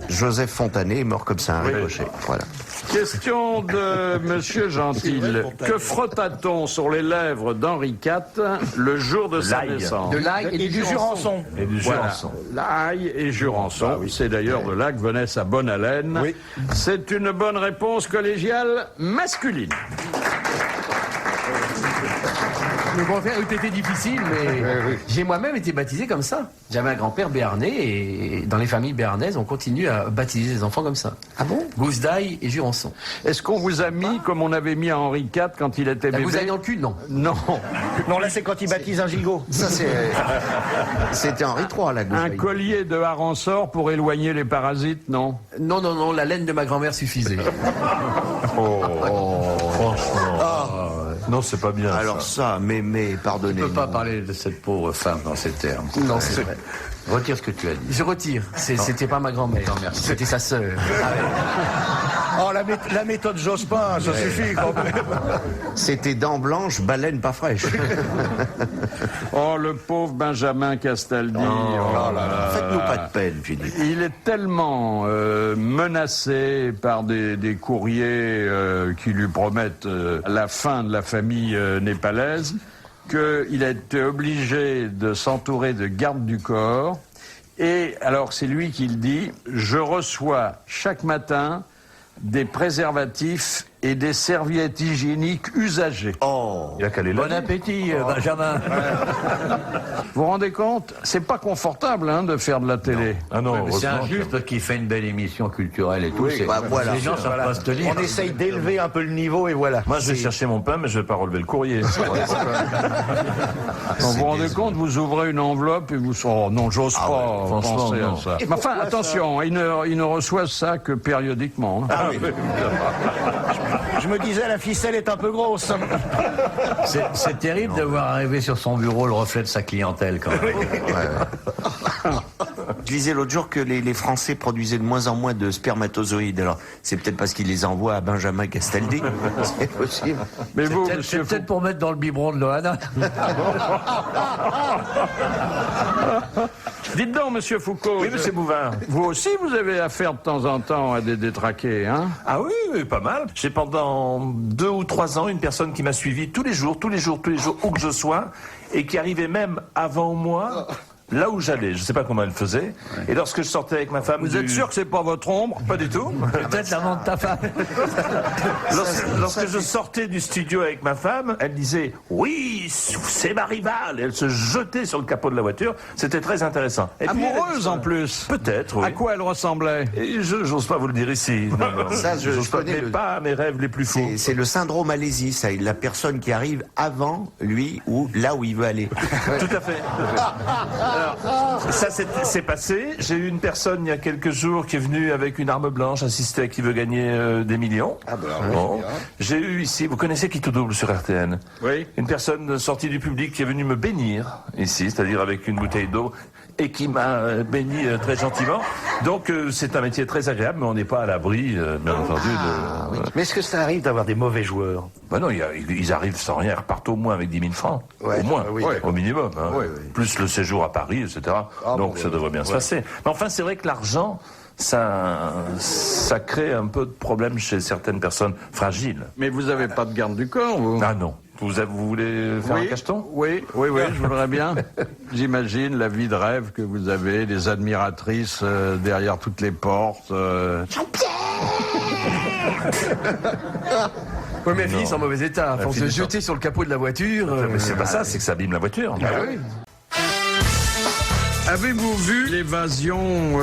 Joseph Fontanet est mort comme ça, un ricochet. Voilà. Question de Monsieur Gentil. Que frotta-t-on sur les lèvres d'Henri IV le jour de sa naissance? De l'ail et du jurançon. L'ail et jurançon. C'est d'ailleurs de là que venait sa bonne haleine. Oui. C'est une bonne réponse collégiale masculine. Le grand-père eût été difficile, mais j'ai moi-même été baptisé comme ça. J'avais un grand-père béarnais et dans les familles béarnaises, on continue à baptiser les enfants comme ça. Ah bon? Gousse d'ail et jurançon. Est-ce qu'on vous a mis comme on avait mis à Henri IV quand il était bébé? Vous avez dans le cul? Non. Non. Non, là, c'est quand il baptise un gigot. Ça, c'était Henri III, la gousse. Un collier de harançor pour éloigner les parasites, non? Non, la laine de ma grand-mère suffisait. Non, c'est pas bien. Alors ça, mais pardonnez. On ne peut pas parler de cette pauvre femme dans ces termes. Non, c'est vrai. Retire ce que tu as dit. Je retire. C'était pas ma grand-mère. C'était sa sœur. Oh, la méthode Jospin, ça suffit quand même. C'était dents blanches, baleine pas fraîche. Oh, le pauvre Benjamin Castaldi. Faites-nous pas de peine, Philippe. Il est tellement menacé par des courriers qui lui promettent la fin de la famille népalaise qu'il a été obligé de s'entourer de gardes du corps. Et alors, c'est lui qui le dit, je reçois chaque matin des préservatifs et des serviettes hygiéniques usagées. Il a calé Bon appétit, Benjamin. Vous vous rendez compte? C'est pas confortable de faire de la télé. Ah non, C'est injuste parce qu'il fait une belle émission culturelle et tout. Voilà. Les gens savent pas se tenir. On essaye d'élever un peu le niveau et voilà. Moi, je vais chercher mon pain, mais je vais pas relever le courrier. Quand vous vous rendez compte, vous ouvrez une enveloppe et vous... Oh non, j'ose pas penser à ça. Mais enfin, attention, il ne reçoit ça que périodiquement. Je me disais, la ficelle est un peu grosse. C'est terrible de voir arriver sur son bureau le reflet de sa clientèle, quand même. Je lisais l'autre jour que les Français produisaient de moins en moins de spermatozoïdes. Alors, c'est peut-être parce qu'ils les envoient à Benjamin Castaldi. C'est possible. Mais vous, C'est peut-être pour mettre dans le biberon de Loana. Dites donc, monsieur Foucault. Oui, monsieur Bouvard. Vous aussi, vous avez affaire de temps en temps à des détraqués, hein? Ah oui, pas mal. J'ai pendant 2 ou 3 ans une personne qui m'a suivi tous les jours, où que je sois, et qui arrivait même avant moi, là où j'allais. Je sais pas comment elle faisait. Et lorsque je sortais avec ma femme... Vous êtes sûr que c'est pas votre ombre? Pas du tout. Peut-être l'amant de ta femme. Lorsque je sortais du studio avec ma femme, elle disait « Oui, c'est ma rivale !» Elle se jetait sur le capot de la voiture. C'était très intéressant. Et puis, amoureuse en plus? Peut-être, oui. À quoi elle ressemblait? Et j'ose pas vous le dire ici. Non. Ça, je connais pas à mes rêves les plus fous. C'est le syndrome Alési, ça. La personne qui arrive avant lui ou là où il veut aller. Tout à fait. Alors, ça c'est passé. J'ai eu une personne il y a quelques jours qui est venue avec une arme blanche, assister à qui veut gagner des millions. Bon. J'ai eu ici, vous connaissez Qui tout double sur RTN? Oui. Une personne sortie du public qui est venue me bénir ici, c'est-à-dire avec une bouteille d'eau, et qui m'a béni très gentiment. Donc c'est un métier très agréable, mais on n'est pas à l'abri, bien entendu. Mais est-ce que ça arrive d'avoir des mauvais joueurs? Ben non, ils arrivent sans rien, ils repartent au moins avec 10 000 francs. Au moins, au minimum. Hein. Plus le séjour à Paris, etc. Donc ça devrait bien se passer. Mais enfin, c'est vrai que l'argent... Ça crée un peu de problème chez certaines personnes fragiles. Mais vous n'avez pas de garde du corps, vous? Ah non, Vous voulez faire un cacheton? Oui, je voudrais bien. J'imagine la vie de rêve que vous avez, des admiratrices derrière toutes les portes. Oui, mais elle finit en mauvais état. À force de se jeter sur le capot de la voiture. Mais c'est pas ça, c'est que ça abîme la voiture. Oui. Avez-vous vu l'évasion,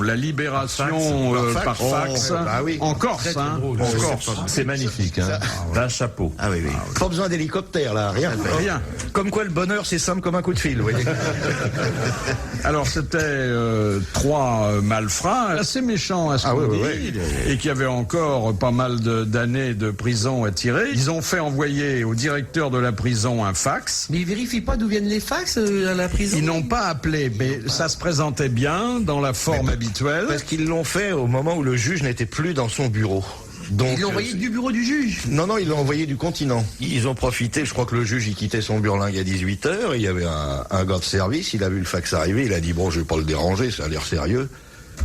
la libération par fax en Corse, hein, en Corse. C'est magnifique, hein. D'un chapeau. Ah oui. Pas besoin d'hélicoptère, là, rien. Comme quoi le bonheur, c'est simple comme un coup de fil, vous voyez. Alors, c'était 3 malfrats, assez méchants à ce qu'on dit, et qui avaient encore pas mal d'années de prison à tirer. Ils ont fait envoyer au directeur de la prison un fax. Mais ils vérifient pas d'où viennent les fax à la prison? Ils n'ont pas appelé, mais ça se présentait bien dans la forme habituelle. Parce qu'ils l'ont fait au moment où le juge n'était plus dans son bureau. Donc, ils l'ont envoyé du bureau du juge? Non, ils l'ont envoyé du continent. Ils ont profité, je crois que le juge, il quittait son burlingue à 18h, et il y avait un gars de service, il a vu le fax arriver, il a dit, bon, je vais pas le déranger, ça a l'air sérieux.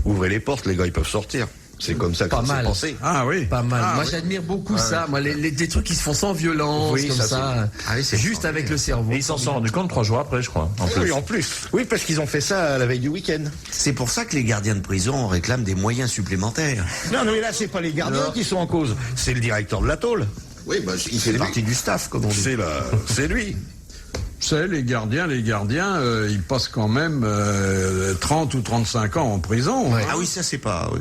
Ouvrez les portes, les gars, ils peuvent sortir. C'est comme ça que ça s'est passé. Ah oui. Pas mal. Moi, j'admire beaucoup ça. Moi, des trucs qui se font sans violence, comme ça. C'est juste avec le cerveau. Et ils s'en sont rendus compte 3 jours après, je crois. En plus. Oui, parce qu'ils ont fait ça à la veille du week-end. C'est pour ça que les gardiens de prison réclament des moyens supplémentaires. Non, mais là, c'est pas les gardiens qui sont en cause. C'est le directeur de la tôle. Oui, il fait partie du staff, comme on dit. C'est lui. Vous savez, les gardiens, ils passent quand même 30 ou 35 ans en prison. Ouais. Ah oui, ça c'est pas... Oui,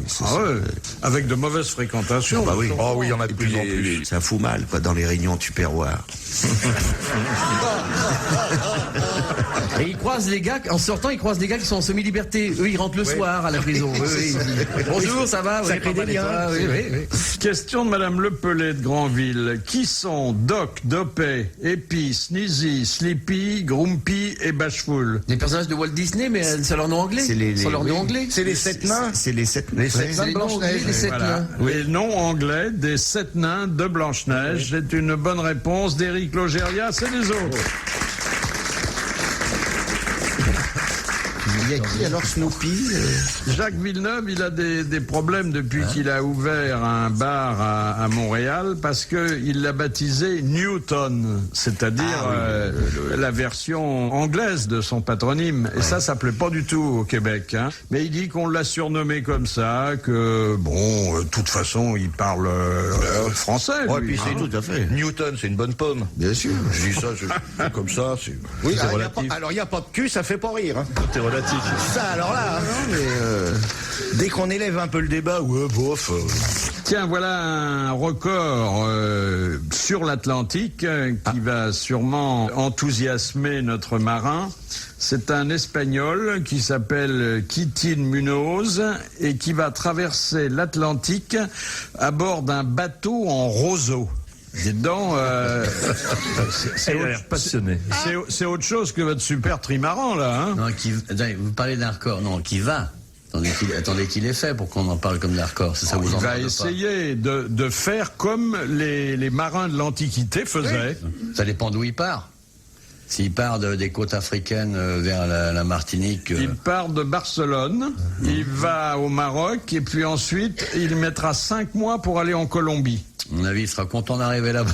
avec de mauvaises fréquentations. Ah bah oui. Oh oui, il y en a de plus en plus. Ça fout mal, quoi, dans les réunions tupperware. Et ils croisent les gars, en sortant, ils croisent des gars qui sont en semi-liberté. Eux, ils rentrent le soir à la prison. Bonjour, ça va? Ça crée des liens. Oui. Question de Madame Lepellet de Granville. Qui sont Doc, Dopey, Epi, Sneezy, Sleepy, Grumpy et Bashful? Des personnages de Walt Disney, mais c'est leur nom anglais. C'est les 7 nains. C'est les 7 nains. Les 7 nains de Blanche-Neige. Les 7 nains. Les noms anglais des 7 nains de Blanche-Neige. C'est une bonne réponse d'Éric Logérias et des autres. Il y a qui alors, Snoopy? Jacques Villeneuve, il a des problèmes depuis qu'il a ouvert un bar à Montréal parce qu'il l'a baptisé Newton, c'est-à-dire la version anglaise de son patronyme. Et ça plaît pas du tout au Québec. Hein. Mais il dit qu'on l'a surnommé comme ça, que de toute façon, il parle français. Ouais, puis c'est tout à fait. Newton, c'est une bonne pomme. Bien sûr. Je dis ça, comme ça. Oui, alors il n'y a pas de cul, ça fait pas rire. Hein. Tout est relatif. Ça, alors là, dès qu'on élève un peu le débat, bof. Tiens, voilà un record sur l'Atlantique qui va sûrement enthousiasmer notre marin. C'est un Espagnol qui s'appelle Quitin Munoz et qui va traverser l'Atlantique à bord d'un bateau en roseau. Dedans, passionné. C'est autre chose que votre super trimaran, là. Hein. Non, vous parlez d'un record, qui va. Attendez qu'il est fait pour qu'on en parle comme d'un record. C'est ça vous en va essayer de faire comme les marins de l'Antiquité faisaient. Oui. Ça dépend d'où il part. S'il part des côtes africaines vers la Martinique... Il part de Barcelone, il va au Maroc, et puis ensuite, il mettra 5 mois pour aller en Colombie. À mon avis, il sera content d'arriver là-bas.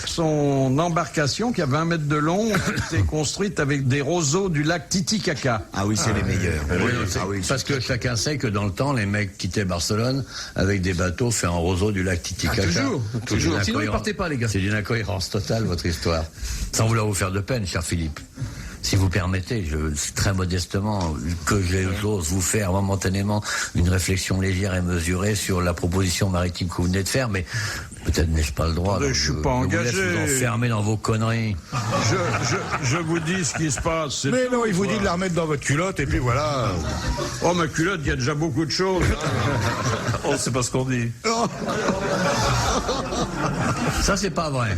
Son embarcation, qui a 20 mètres de long, a été construite avec des roseaux du lac Titicaca. Ah oui, c'est les meilleurs. Parce que chacun sait que dans le temps, les mecs quittaient Barcelone avec des bateaux faits en roseaux du lac Titicaca. Toujours. Sinon, ils partaient pas, les gars. C'est d'une incohérence totale, votre histoire. Sans vouloir vous faire de peine, cher Philippe. Si vous permettez, très modestement, que j'ose vous faire momentanément une réflexion légère et mesurée sur la proposition maritime que vous venez de faire, mais peut-être n'ai-je pas le droit. Je suis pas engagé. Je vous laisse vous enfermer dans vos conneries. Je vous dis ce qui se passe. Mais non, il vous dit de la remettre dans votre culotte et puis voilà. Oh, ma culotte, il y a déjà beaucoup de choses. Oh, c'est pas ce qu'on dit. Ça, c'est pas vrai.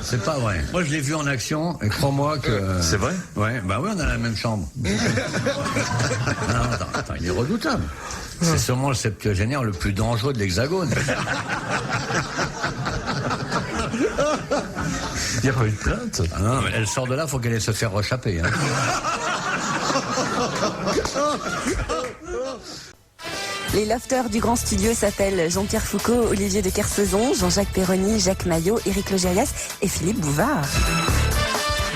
C'est pas vrai. Moi, je l'ai vu en action et crois-moi que... C'est vrai? Ouais, bah oui, on a la même chambre. Non, attends, il est redoutable. C'est sûrement le septuagénaire le plus dangereux de l'Hexagone. Il n'y a pas eu de plainte? Ah non, mais elle sort de là, faut qu'elle aille se faire rechapper. Hein. Les lofters du grand studio s'appellent Jean-Pierre Foucault, Olivier de Kersauzon, Jean-Jacques Perroni, Jacques Maillot, Éric Logérias et Philippe Bouvard.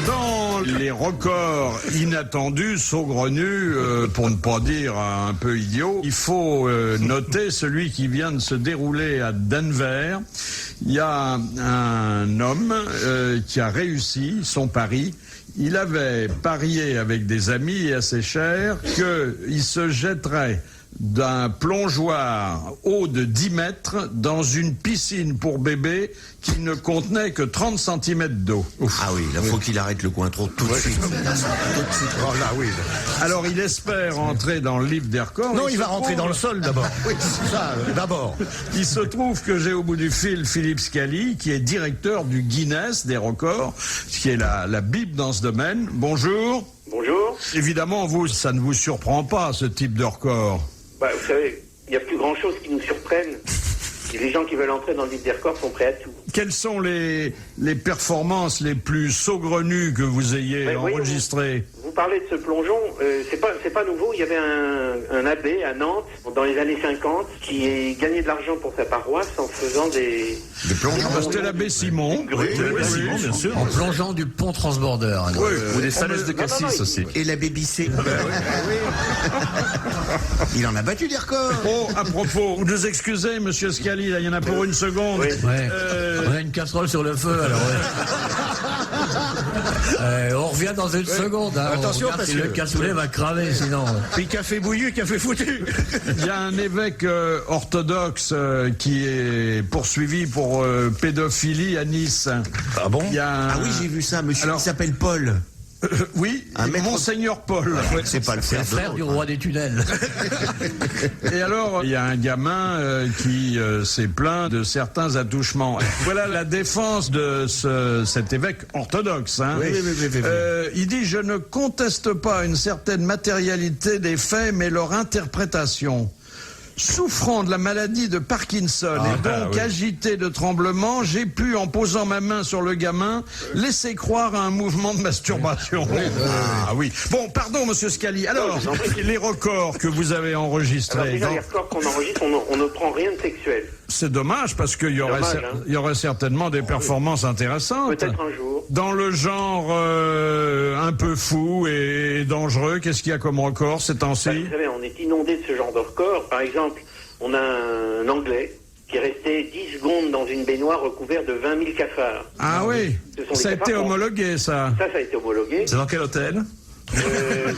Dans les records inattendus, saugrenus, pour ne pas dire un peu idiots, il faut noter celui qui vient de se dérouler à Denver. Il y a un homme qui a réussi son pari. Il avait parié avec des amis et assez chers qu'il se jetterait d'un plongeoir haut de 10 mètres dans une piscine pour bébé qui ne contenait que 30 cm d'eau. Ah oui, là, faut qu'il arrête le cointreau tout de suite. Tout de suite. Oh là, oui. Alors, il espère entrer dans le livre des records. Non, il va rentrer dans le sol d'abord. Oui, c'est ça, d'abord. Il se trouve que j'ai au bout du fil Philippe Scali, qui est directeur du Guinness des records, qui est la Bible dans ce domaine. Bonjour. Bonjour. Évidemment, vous, ça ne vous surprend pas, ce type de record. Bah, vous savez, il n'y a plus grand-chose qui nous surprenne. Et les gens qui veulent entrer dans le livre des records sont prêts à tout. Quelles sont les performances les plus saugrenues que vous ayez enregistrées? Vous parlez de ce plongeon, c'est pas nouveau. Il y avait un abbé à Nantes, dans les années 50, qui a gagné de l'argent pour sa paroisse en faisant des plongeons. C'était l'abbé Simon. Oui, l'abbé Simon, bien sûr. En plongeant du pont transbordeur. Oui. Ou des falaises de Cassis aussi. Et l'abbé Bisset. Il en a battu des records. Oh, à propos, vous nous excusez, monsieur Scali, là, il y en a pour une seconde. Ouais. On a une casserole sur le feu, alors on revient dans une seconde. Hein. Attention, parce que le cassoulet va cramer, sinon. Puis café bouillu, café foutu. Il y a un évêque orthodoxe qui est poursuivi pour pédophilie à Nice. Ah bon? Ah oui, j'ai vu ça, monsieur. Il s'appelle Paul. Oui, Monseigneur Paul. C'est pas le frère du roi des tunnels. Et alors, il y a un gamin qui s'est plaint de certains attouchements. Voilà la défense de cet évêque orthodoxe. Hein. Oui. Il dit « Je ne conteste pas une certaine matérialité des faits, mais leur interprétation. » Souffrant de la maladie de Parkinson et donc agité de tremblements, j'ai pu, en posant ma main sur le gamin, laisser croire à un mouvement de masturbation. Ah oui. Bon, pardon, monsieur Scali. Alors, les records que vous avez enregistrés. Alors déjà, les records qu'on enregistre, on ne prend rien de sexuel. C'est dommage parce qu'il y aurait certainement des performances intéressantes. Peut-être un jour. Dans le genre un peu fou et dangereux, qu'est-ce qu'il y a comme record ces temps-ci? Vous savez, on est inondé de ce genre de records. Par exemple, on a un Anglais qui est resté 10 secondes dans une baignoire recouverte de 20 000 cafards. Ah oui, ça a été homologué, ça. Ça a été homologué. C'est dans quel hôtel?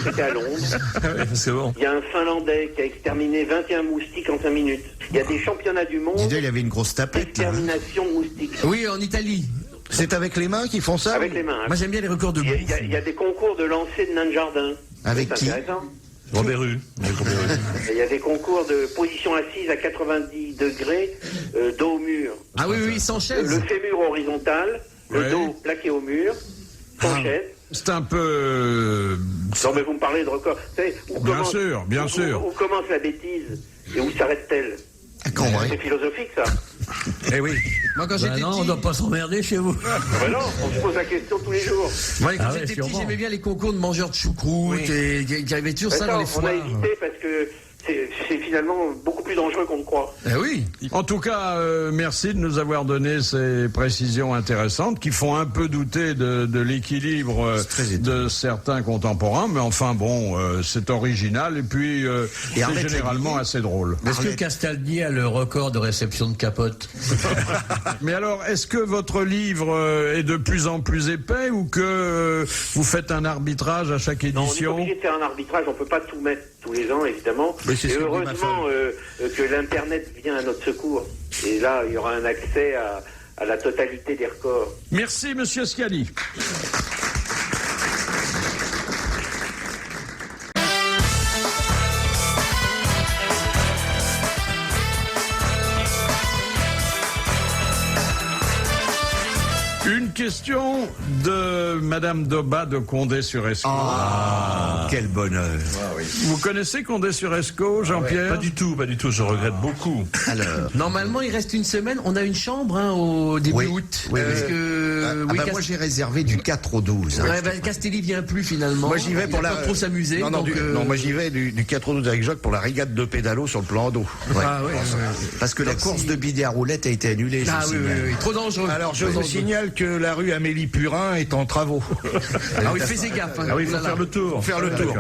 C'était à Londres. C'est bon. Il y a un Finlandais qui a exterminé 21 moustiques en 5 minutes. Il y a des championnats du monde. Il avait une grosse tapette. Extermination de moustiques. Oui, en Italie. C'est avec les mains qu'ils font ça? Avec les mains. Hein. Moi, j'aime bien les records de bouffe. Il y a des concours de lancer de nains de jardin. Avec qui? Intéressant. Robert Rue. Il y a des concours de position assise à 90 degrés, dos au mur. Ah oui, sans chaise. Le fémur horizontal, le dos plaqué au mur, sans chaise. C'est un peu... Non, mais vous me parlez de record. Vous savez, Bien sûr. Où commence la bêtise et où s'arrête-t-elle? C'est philosophique, ça. Eh oui. Moi, quand j'étais non, petit... on ne doit pas s'emmerder chez vous. Non, on se pose la question tous les jours. Moi, quand j'étais petit, j'aimais bien les concours de mangeurs de choucroute et il y avait toujours ça dans les foires. On a hésité parce que c'est finalement beaucoup plus dangereux qu'on ne croit. Eh oui. En tout cas, merci de nous avoir donné ces précisions intéressantes qui font un peu douter de l'équilibre de certains contemporains, mais enfin bon, c'est original et puis c'est généralement assez drôle. Est-ce que Castaldi a le record de réception de capote? Mais alors, est-ce que votre livre est de plus en plus épais ou que vous faites un arbitrage à chaque édition? Non, on est obligé de faire un arbitrage, on ne peut pas tout mettre tous les ans, évidemment. Et heureusement que l'Internet vient à notre secours. Et là, il y aura un accès à la totalité des records. Merci, monsieur Scali. Une question de Madame Doba de Condé-sur-Escaut. Ah, quel bonheur. Vous connaissez Condé-sur-Escaut, Jean-Pierre? Pas du tout, je regrette beaucoup. Alors, Normalement, il reste une semaine. On a une chambre au début août. Parce que, moi j'ai réservé du 4 au 12. Ouais, Castelli vient plus finalement. Moi j'y vais pour il a la. pas trop s'amuser. Non, moi j'y vais du 4 au 12 avec Jacques pour la régate de pédalo sur le plan d'eau. Parce que la course de bidet à roulette a été annulée. Ah oui, trop dangereux. Alors je vous signale que la rue Amélie Purin est en travaux. Ah oui, fais gaffe. Hein. Ah oui, il faut faire le tour.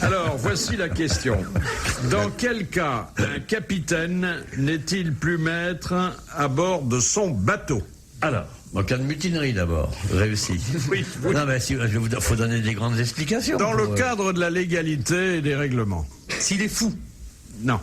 Alors, voici la question. Dans quel cas un capitaine n'est-il plus maître à bord de son bateau? Alors, En cas de mutinerie d'abord, réussi. Oui. Non, mais faut donner des grandes explications. Dans le cadre de la légalité et des règlements. S'il est fou? Non.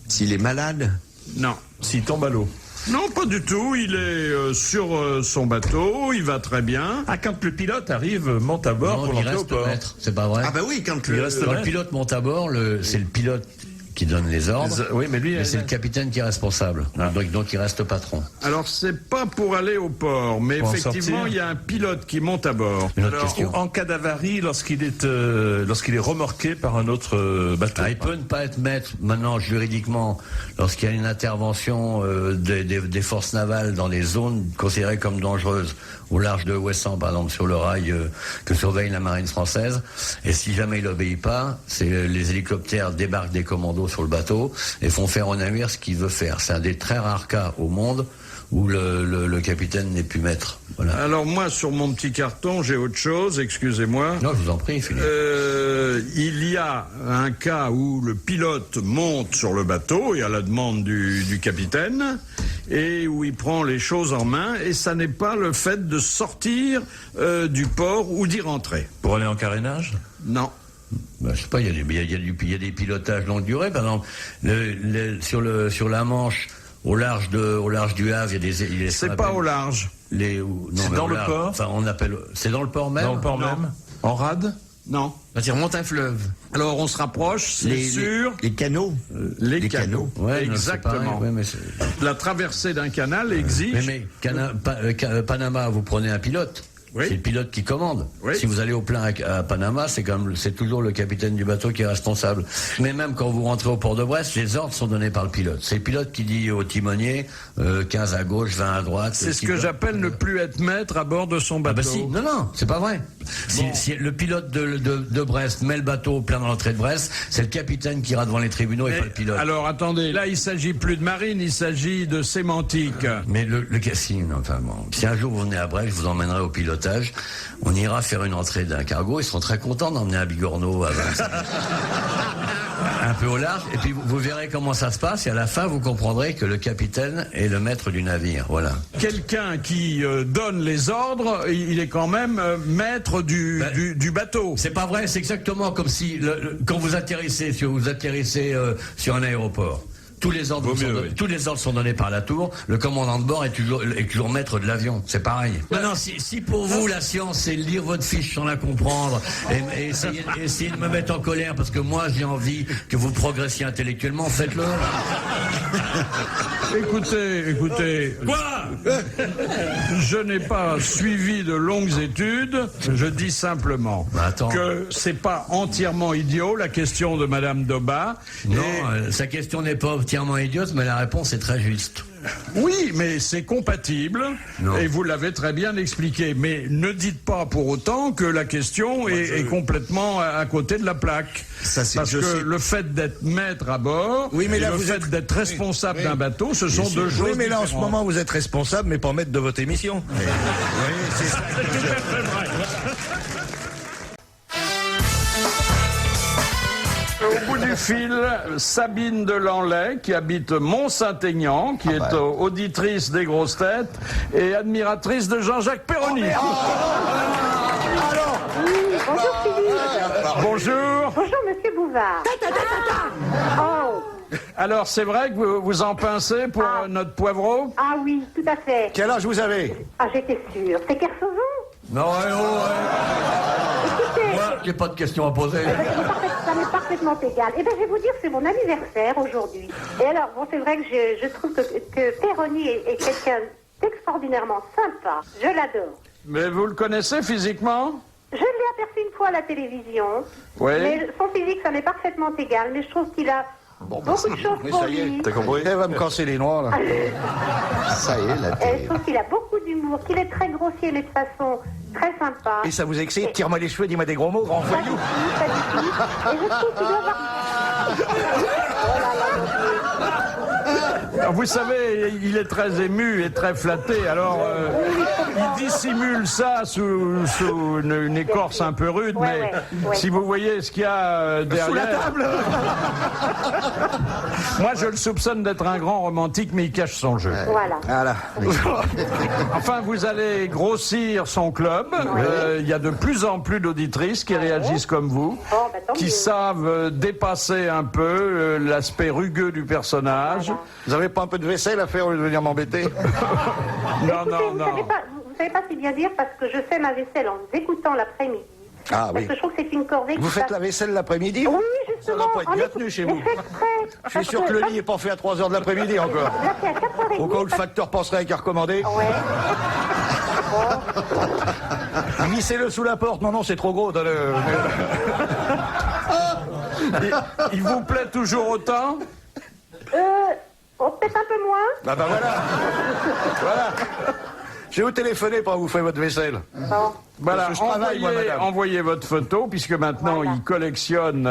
S'il est malade? Non. s'il tombe à l'eau? Non, pas du tout. Il est sur son bateau, il va très bien. Ah, quand le pilote arrive, monte à bord pour l'entrer au port. Maître, c'est pas vrai. Ah bah oui, quand le pilote monte à bord, c'est le pilote qui donne les ordres. Oui, mais lui, c'est le capitaine qui est responsable. Donc il reste patron. Alors c'est pas pour aller au port, mais Pour en effectivement sortir. il y a un pilote qui monte à bord. Une autre Alors, question. En cas d'avarie, lorsqu'il est remorqué par un autre bateau. Il peut ne pas être maître maintenant juridiquement lorsqu'il y a une intervention des forces navales dans des zones considérées comme dangereuses, au large de Ouessant par exemple, sur le rail que surveille la marine française. Et si jamais il n'obéit pas, c'est les hélicoptères débarquent des commandos sur le bateau et font faire au navire ce qu'il veut faire. C'est un des très rares cas au monde où le capitaine n'est plus maître. Voilà. Alors moi sur mon petit carton j'ai autre chose, excusez-moi. Non, je vous en prie, Philippe. Il y a un cas où le pilote monte sur le bateau et à la demande du capitaine et où il prend les choses en main et ça n'est pas le fait de sortir du port ou d'y rentrer. Pour aller en carénage? Non. Ben, je sais pas, il y a des pilotages longue durée, par exemple, sur la Manche, au large du Havre, il y a des. C'est pas au large. C'est dans le port. Enfin, c'est dans le port même. Dans le port même. En rade? Non. Il remonte un fleuve. Alors on se rapproche, c'est sûr. Les canaux. Les canaux. Ouais, exactement. Ouais, mais la traversée d'un canal exige. Mais Panama, vous prenez un pilote. Oui. C'est le pilote qui commande. Oui. Si vous allez au plein à Panama, c'est toujours le capitaine du bateau qui est responsable. Mais même quand vous rentrez au port de Brest, les ordres sont donnés par le pilote. C'est le pilote qui dit au timonier 15 à gauche, 20 à droite. C'est ce que j'appelle ne plus être maître à bord de son bateau. Ah bah si. Non, c'est pas vrai. Si le pilote de Brest met le bateau au plein dans l'entrée de Brest, c'est le capitaine qui ira devant les tribunaux et pas le pilote. Alors attendez, là il s'agit plus de marine, il s'agit de sémantique. Mais le casting, enfin bon. Si un jour vous venez à Brest, je vous emmènerai au pilotage. On ira faire une entrée d'un cargo. Ils seront très contents d'emmener un bigorneau à un peu au large. Et puis vous verrez comment ça se passe. Et à la fin, vous comprendrez que le capitaine est le maître du navire. Voilà. Quelqu'un qui donne les ordres, il est quand même maître du bateau. C'est pas vrai. C'est exactement comme si quand vous atterrissez sur un aéroport. Tous les ordres sont donnés par la tour. Le commandant de bord est toujours maître de l'avion. C'est pareil. Non, si pour vous la science c'est lire votre fiche sans la comprendre et essayer de me mettre en colère parce que moi j'ai envie que vous progressiez intellectuellement, faites-le. Écoutez. Quoi? Je n'ai pas suivi de longues études. Je dis simplement que c'est pas entièrement idiot la question de Madame Doba. Non, sa question n'est pas entièrement idiote, mais la réponse est très juste. Oui, mais c'est compatible, et vous l'avez très bien expliqué. Mais ne dites pas pour autant que la question est complètement à côté de la plaque. Parce que le fait d'être maître à bord et le fait d'être responsable d'un bateau, ce sont deux choses Oui, mais là, en ce différentes. moment, vous êtes responsable, mais pas maître de votre émission. Oui, c'est ça. C'est tout à fait vrai. Au bout du fil, Sabine Delanlay, qui habite Mont-Saint-Aignan, qui est auditrice des grosses têtes et admiratrice de Jean-Jacques Perroni. Bonjour Philippe. Bonjour. Bonjour Monsieur Bouvard. Oh. Alors, c'est vrai que vous en pincez pour notre poivreau? Ah oui, tout à fait. Quel âge vous avez? Ah, j'étais sûre. C'est Kersozon? Non, Écoutez, moi, j'ai pas de questions à poser. ça m'est parfaitement égal. Eh bien, je vais vous dire, c'est mon anniversaire aujourd'hui. Et alors, bon, c'est vrai que je trouve que Perroni est quelqu'un extraordinairement sympa. Je l'adore. Mais vous le connaissez physiquement? Je l'ai aperçu une fois à la télévision. Oui. Mais son physique, ça m'est parfaitement égal. Mais je trouve qu'il a beaucoup de choses Mais pour ça y est, lui. t'as compris? Elle va me casser les noix, là. Ça y est, la Je télé. trouve qu'il a beaucoup d'humour, qu'il est très grossier, mais de façon très sympa. Et ça vous excite? Tire-moi les cheveux, dis-moi des gros mots, grand Pas du voyou. tout, pas du tout. Et je trouve qu'il doit avoir... Oh là là, mon Dieu. Alors, vous savez, il est très ému et très flatté, alors il dissimule ça sous une écorce un peu rude, mais si vous voyez ce qu'il y a derrière... Sous la table. Moi, je le soupçonne d'être un grand romantique, mais il cache son jeu. Voilà. Enfin, vous allez grossir son club. Il y a de plus en plus d'auditrices qui réagissent comme vous, qui savent dépasser un peu l'aspect rugueux du personnage. Vous avez pas un peu de vaisselle à faire au lieu de venir m'embêter? Non, non, Vous non. savez pas si bien dire parce que je fais ma vaisselle en vous écoutant l'après-midi. Ah Parce oui. que je trouve que c'est une corvée Vous qui faites passe- la vaisselle l'après-midi? Oui, Ça justement. doit pas être bien tenu chez vous. Je suis sûr que le lit n'est pas fait à 3h de l'après-midi encore. Là, c'est à 4h30. Au cas où le facteur penserait qu'à recommander. Glissez-le sous la porte. Non, non, c'est trop gros. Il vous plaît toujours autant? Peut-être un peu moins. Ah bah voilà. Voilà. Je vais vous téléphoner pour vous faire votre vaisselle. Voilà, Parce que je travaille, moi, madame. envoyez votre photo, puisque maintenant il collectionne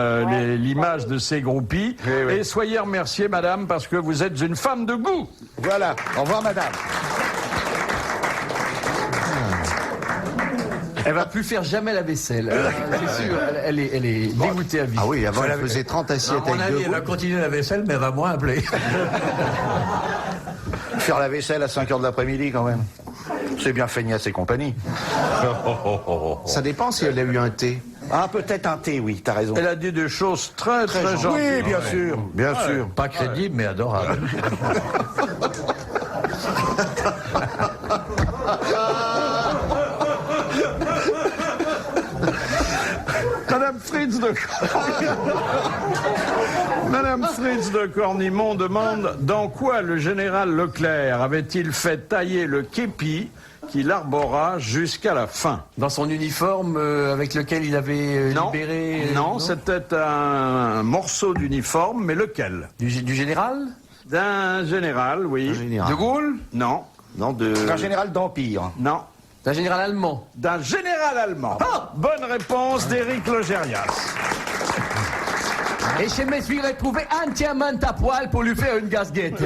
l'image de ses groupies. Et soyez remerciée, madame, parce que vous êtes une femme de goût. Voilà. Au revoir, madame. Elle va plus faire jamais la vaisselle. C'est sûr, elle est dégoûtée à vie. Ah oui, avant elle faisait 30 assiettes À mon avec avis, deux elle va continuer la vaisselle, mais elle va moins appeler. Faire la vaisselle à 5h de l'après-midi, quand même. C'est bien feignasse et compagnie. Ça dépend si elle a eu un thé. Ah, peut-être un thé, oui, t'as raison. Elle a dit des choses très gentilles. Oui, bien sûr, bien sûr. Pas crédible, mais adorable. Madame Fritz de Cornimont demande dans quoi le général Leclerc avait-il fait tailler le képi qu'il arbora jusqu'à la fin? Dans son uniforme avec lequel il avait libéré... Non, c'était un morceau d'uniforme, mais lequel? Du général? D'un général, oui. De Gaulle? Non. Non, Un général d'Empire. Non. D'un général allemand? D'un général allemand. Bonne réponse d'Éric Logérias. Et je me suis retrouvé entièrement à poil pour lui faire une gasguette.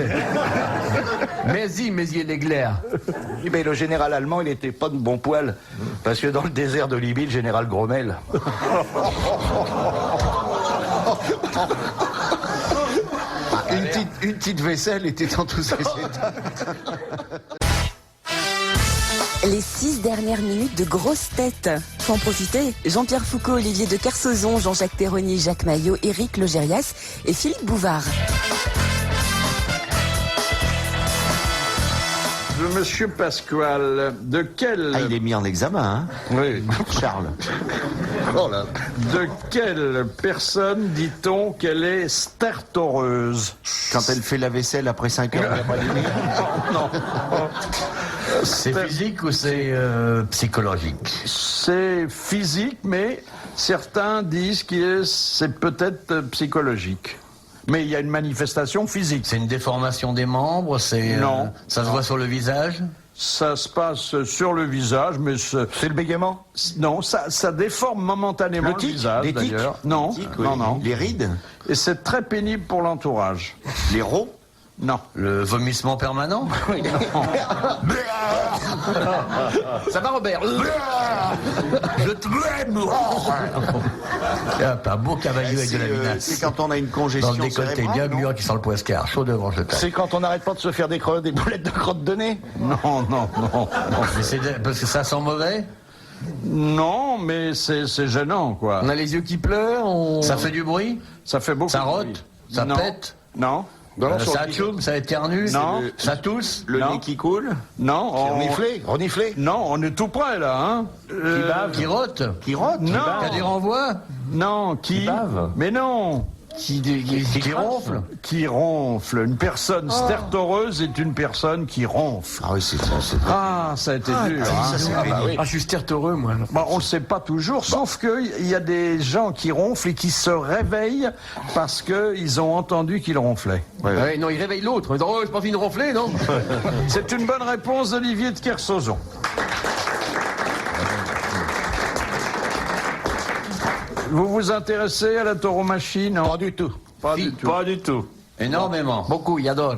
Merci, monsieur Leclerc. Oui, mais le général allemand, il n'était pas de bon poil. Parce que dans le désert de Libye, le général Grommel. Une petite vaisselle était dans tous ses états. Les 6 dernières minutes de grosses têtes. Faut en profiter. Jean-Pierre Foucault, Olivier de Kersauzon, Jean-Jacques Perroni, Jacques Maillot, Éric Logérias et Philippe Bouvard. Monsieur Pasquale, de quel... Ah, il est mis en examen, hein? Oui. Charles. Oh là. De quelle personne dit-on qu'elle est stertoreuse? Quand elle fait la vaisselle après 5 heures de l'après-midi? Non. C'est physique ou c'est psychologique? C'est physique, mais certains disent que c'est peut-être psychologique. Mais il y a une manifestation physique. C'est une déformation des membres? Non. Ça se voit sur le visage? Ça se passe sur le visage, mais c'est le bégaiement? Non, ça déforme momentanément le visage, les tics d'ailleurs. Non, Les tics, oui. non. Les rides? Et c'est très pénible pour l'entourage. Les rots? Non. Le vomissement permanent? Ça va, Robert? Je t'aime! Un beau cavalier avec de la vinasse. C'est quand on a une congestion dans le décolleté, cérébrale, bien non mûr qui sent le poiscard, chaud devant je tape. C'est quand on n'arrête pas de se faire des boulettes de crotte de nez? Non. Mais parce que ça sent mauvais? Non, mais c'est gênant, quoi. On a les yeux qui pleurent, Ça fait du bruit? Ça fait beaucoup Ça de bruit. rote? Ça Non. pète? Non. Ça tchoum, ça éternue? Non. Ça tousse? Le nez qui coule? Non. Reniflé? Non, on est tout près, là, hein. Qui bave? Qui rote? Qui rote? Non. Qui a des renvois? Non, qui bave? Mais non. Qui ronfle. Qui ronfle. Une personne stertoreuse est une personne qui ronfle. Ah oui, c'est ça. Ça a été dur. Je suis stertoreux, moi. On ne sait pas toujours, sauf qu'il y a des gens qui ronflent et qui se réveillent parce qu'ils ont entendu qu'ils ronflaient. Non, il réveille l'autre. Oh, j'ai pas fini de ronfler, non? C'est une bonne réponse d'Olivier de Kersauzon. Vous vous intéressez à la tauromachie, non? Pas du tout. Pas du tout. Pas du tout. Énormément. Beaucoup, il adore.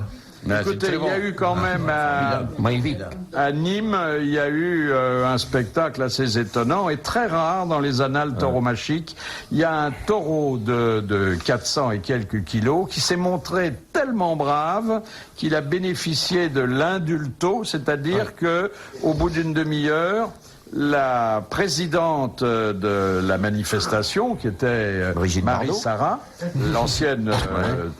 Écoutez, il y a eu quand même à Nîmes, il y a eu un spectacle assez étonnant et très rare dans les annales tauromachiques. Il y a un taureau de 400 et quelques kilos qui s'est montré tellement brave qu'il a bénéficié de l'indulto, c'est-à-dire que au bout d'une demi-heure, la présidente de la manifestation, qui était Marie Sarah, l'ancienne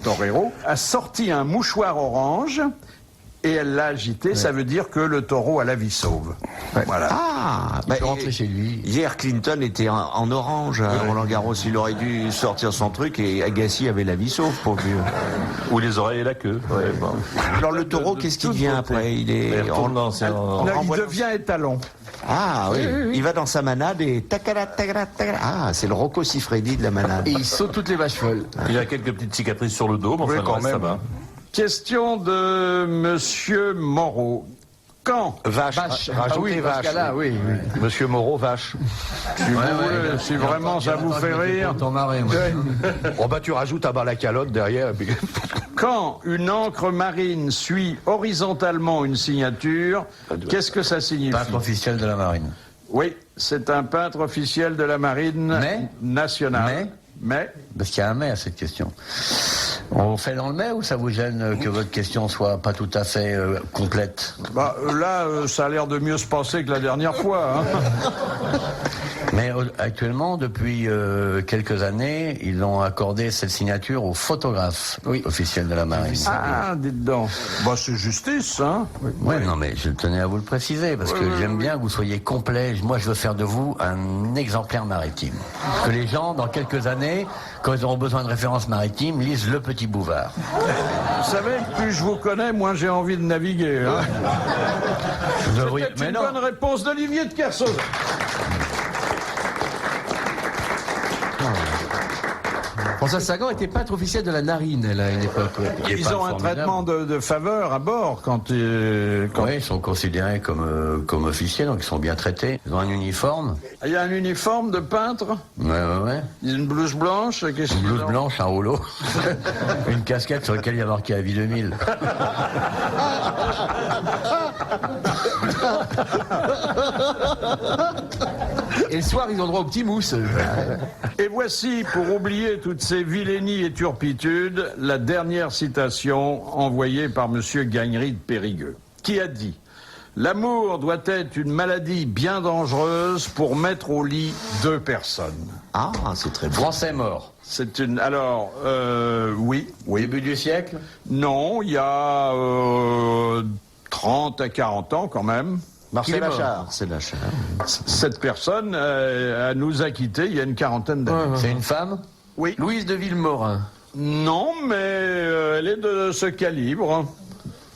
torero, a sorti un mouchoir orange et elle l'a agité. Ça veut dire que le taureau a la vie sauve. Voilà. Il peut rentrer chez lui. Hier, Clinton était en orange à Roland-Garros. Il aurait dû sortir son truc et Agassi avait la vie sauve, pour vieux. Ou les oreilles et la queue. Alors le taureau, qu'est-ce qu'il devient après? Il devient étalon. Ah oui. Il va dans sa manade et takara, takara, takara. Ah, c'est le Rocco Siffredi de la manade. Et il saute toutes les vaches folles. Il a quelques petites cicatrices sur le dos, mais enfin, quand même. ça va. Question de Monsieur Moreau. Quand Vache. Rajoutez vache. Oui. Monsieur Moreau, vache. Si vraiment ça vous fait rire. Tu rajoutes à bas la calotte derrière. Et puis... Quand une encre marine suit horizontalement une signature, qu'est-ce que ça signifie? Peintre officiel de la marine. Oui, c'est un peintre officiel de la marine nationale. Mais parce qu'il y a un mais à cette question. On fait dans le mais ou ça vous gêne que votre question soit pas tout à fait complète? Là, ça a l'air de mieux se passer que la dernière fois. Mais actuellement, depuis quelques années, ils ont accordé cette signature au photographe officiel de la marine. Dites donc. C'est justice, hein? Oui, non, mais je tenais à vous le préciser, parce que j'aime bien que vous soyez complet. Moi, je veux faire de vous un exemplaire maritime. Que les gens, dans quelques années, quand ils auront besoin de références maritimes, lisent Le Petit Bouvard. Vous savez, plus je vous connais, moins j'ai envie de naviguer. C'était une bonne réponse d'Olivier de Kersauzon. François Sagan était peintre officiel de la narine, elle, à une époque. Ils ont un traitement de faveur à bord quand ils... Oui, ils sont considérés comme officiels, donc ils sont bien traités. Ils ont un uniforme. Il y a un uniforme de peintre? Ouais. Une blouse blanche? Une blouse blanche, un rouleau. Une casquette sur laquelle il y a marqué la vie 2000. Et le soir, ils ont droit au petit mousse. Et voici, pour oublier toutes ces vilainies et turpitudes, la dernière citation envoyée par M. Gagnery de Périgueux, qui a dit « L'amour doit être une maladie bien dangereuse pour mettre au lit deux personnes. » Ah, c'est très beau. Français mort. C'est une... Alors, oui. Début du siècle? Non, il y a 30 à 40 ans quand même. Marcel Achard. Cette personne nous a quittés il y a une quarantaine d'années. C'est une femme? Oui. Louise de Villemorin. Non, mais elle est de ce calibre.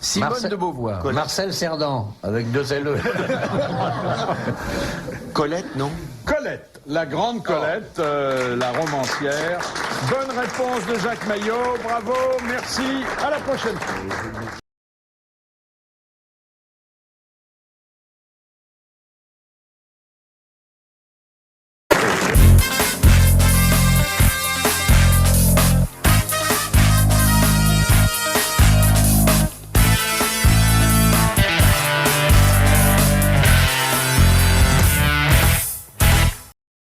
Simone de Beauvoir. Marcel Cerdan, avec deux LE. Colette, non? Colette, la grande Colette, la romancière. Bonne réponse de Jacques Maillot, bravo, merci, à la prochaine.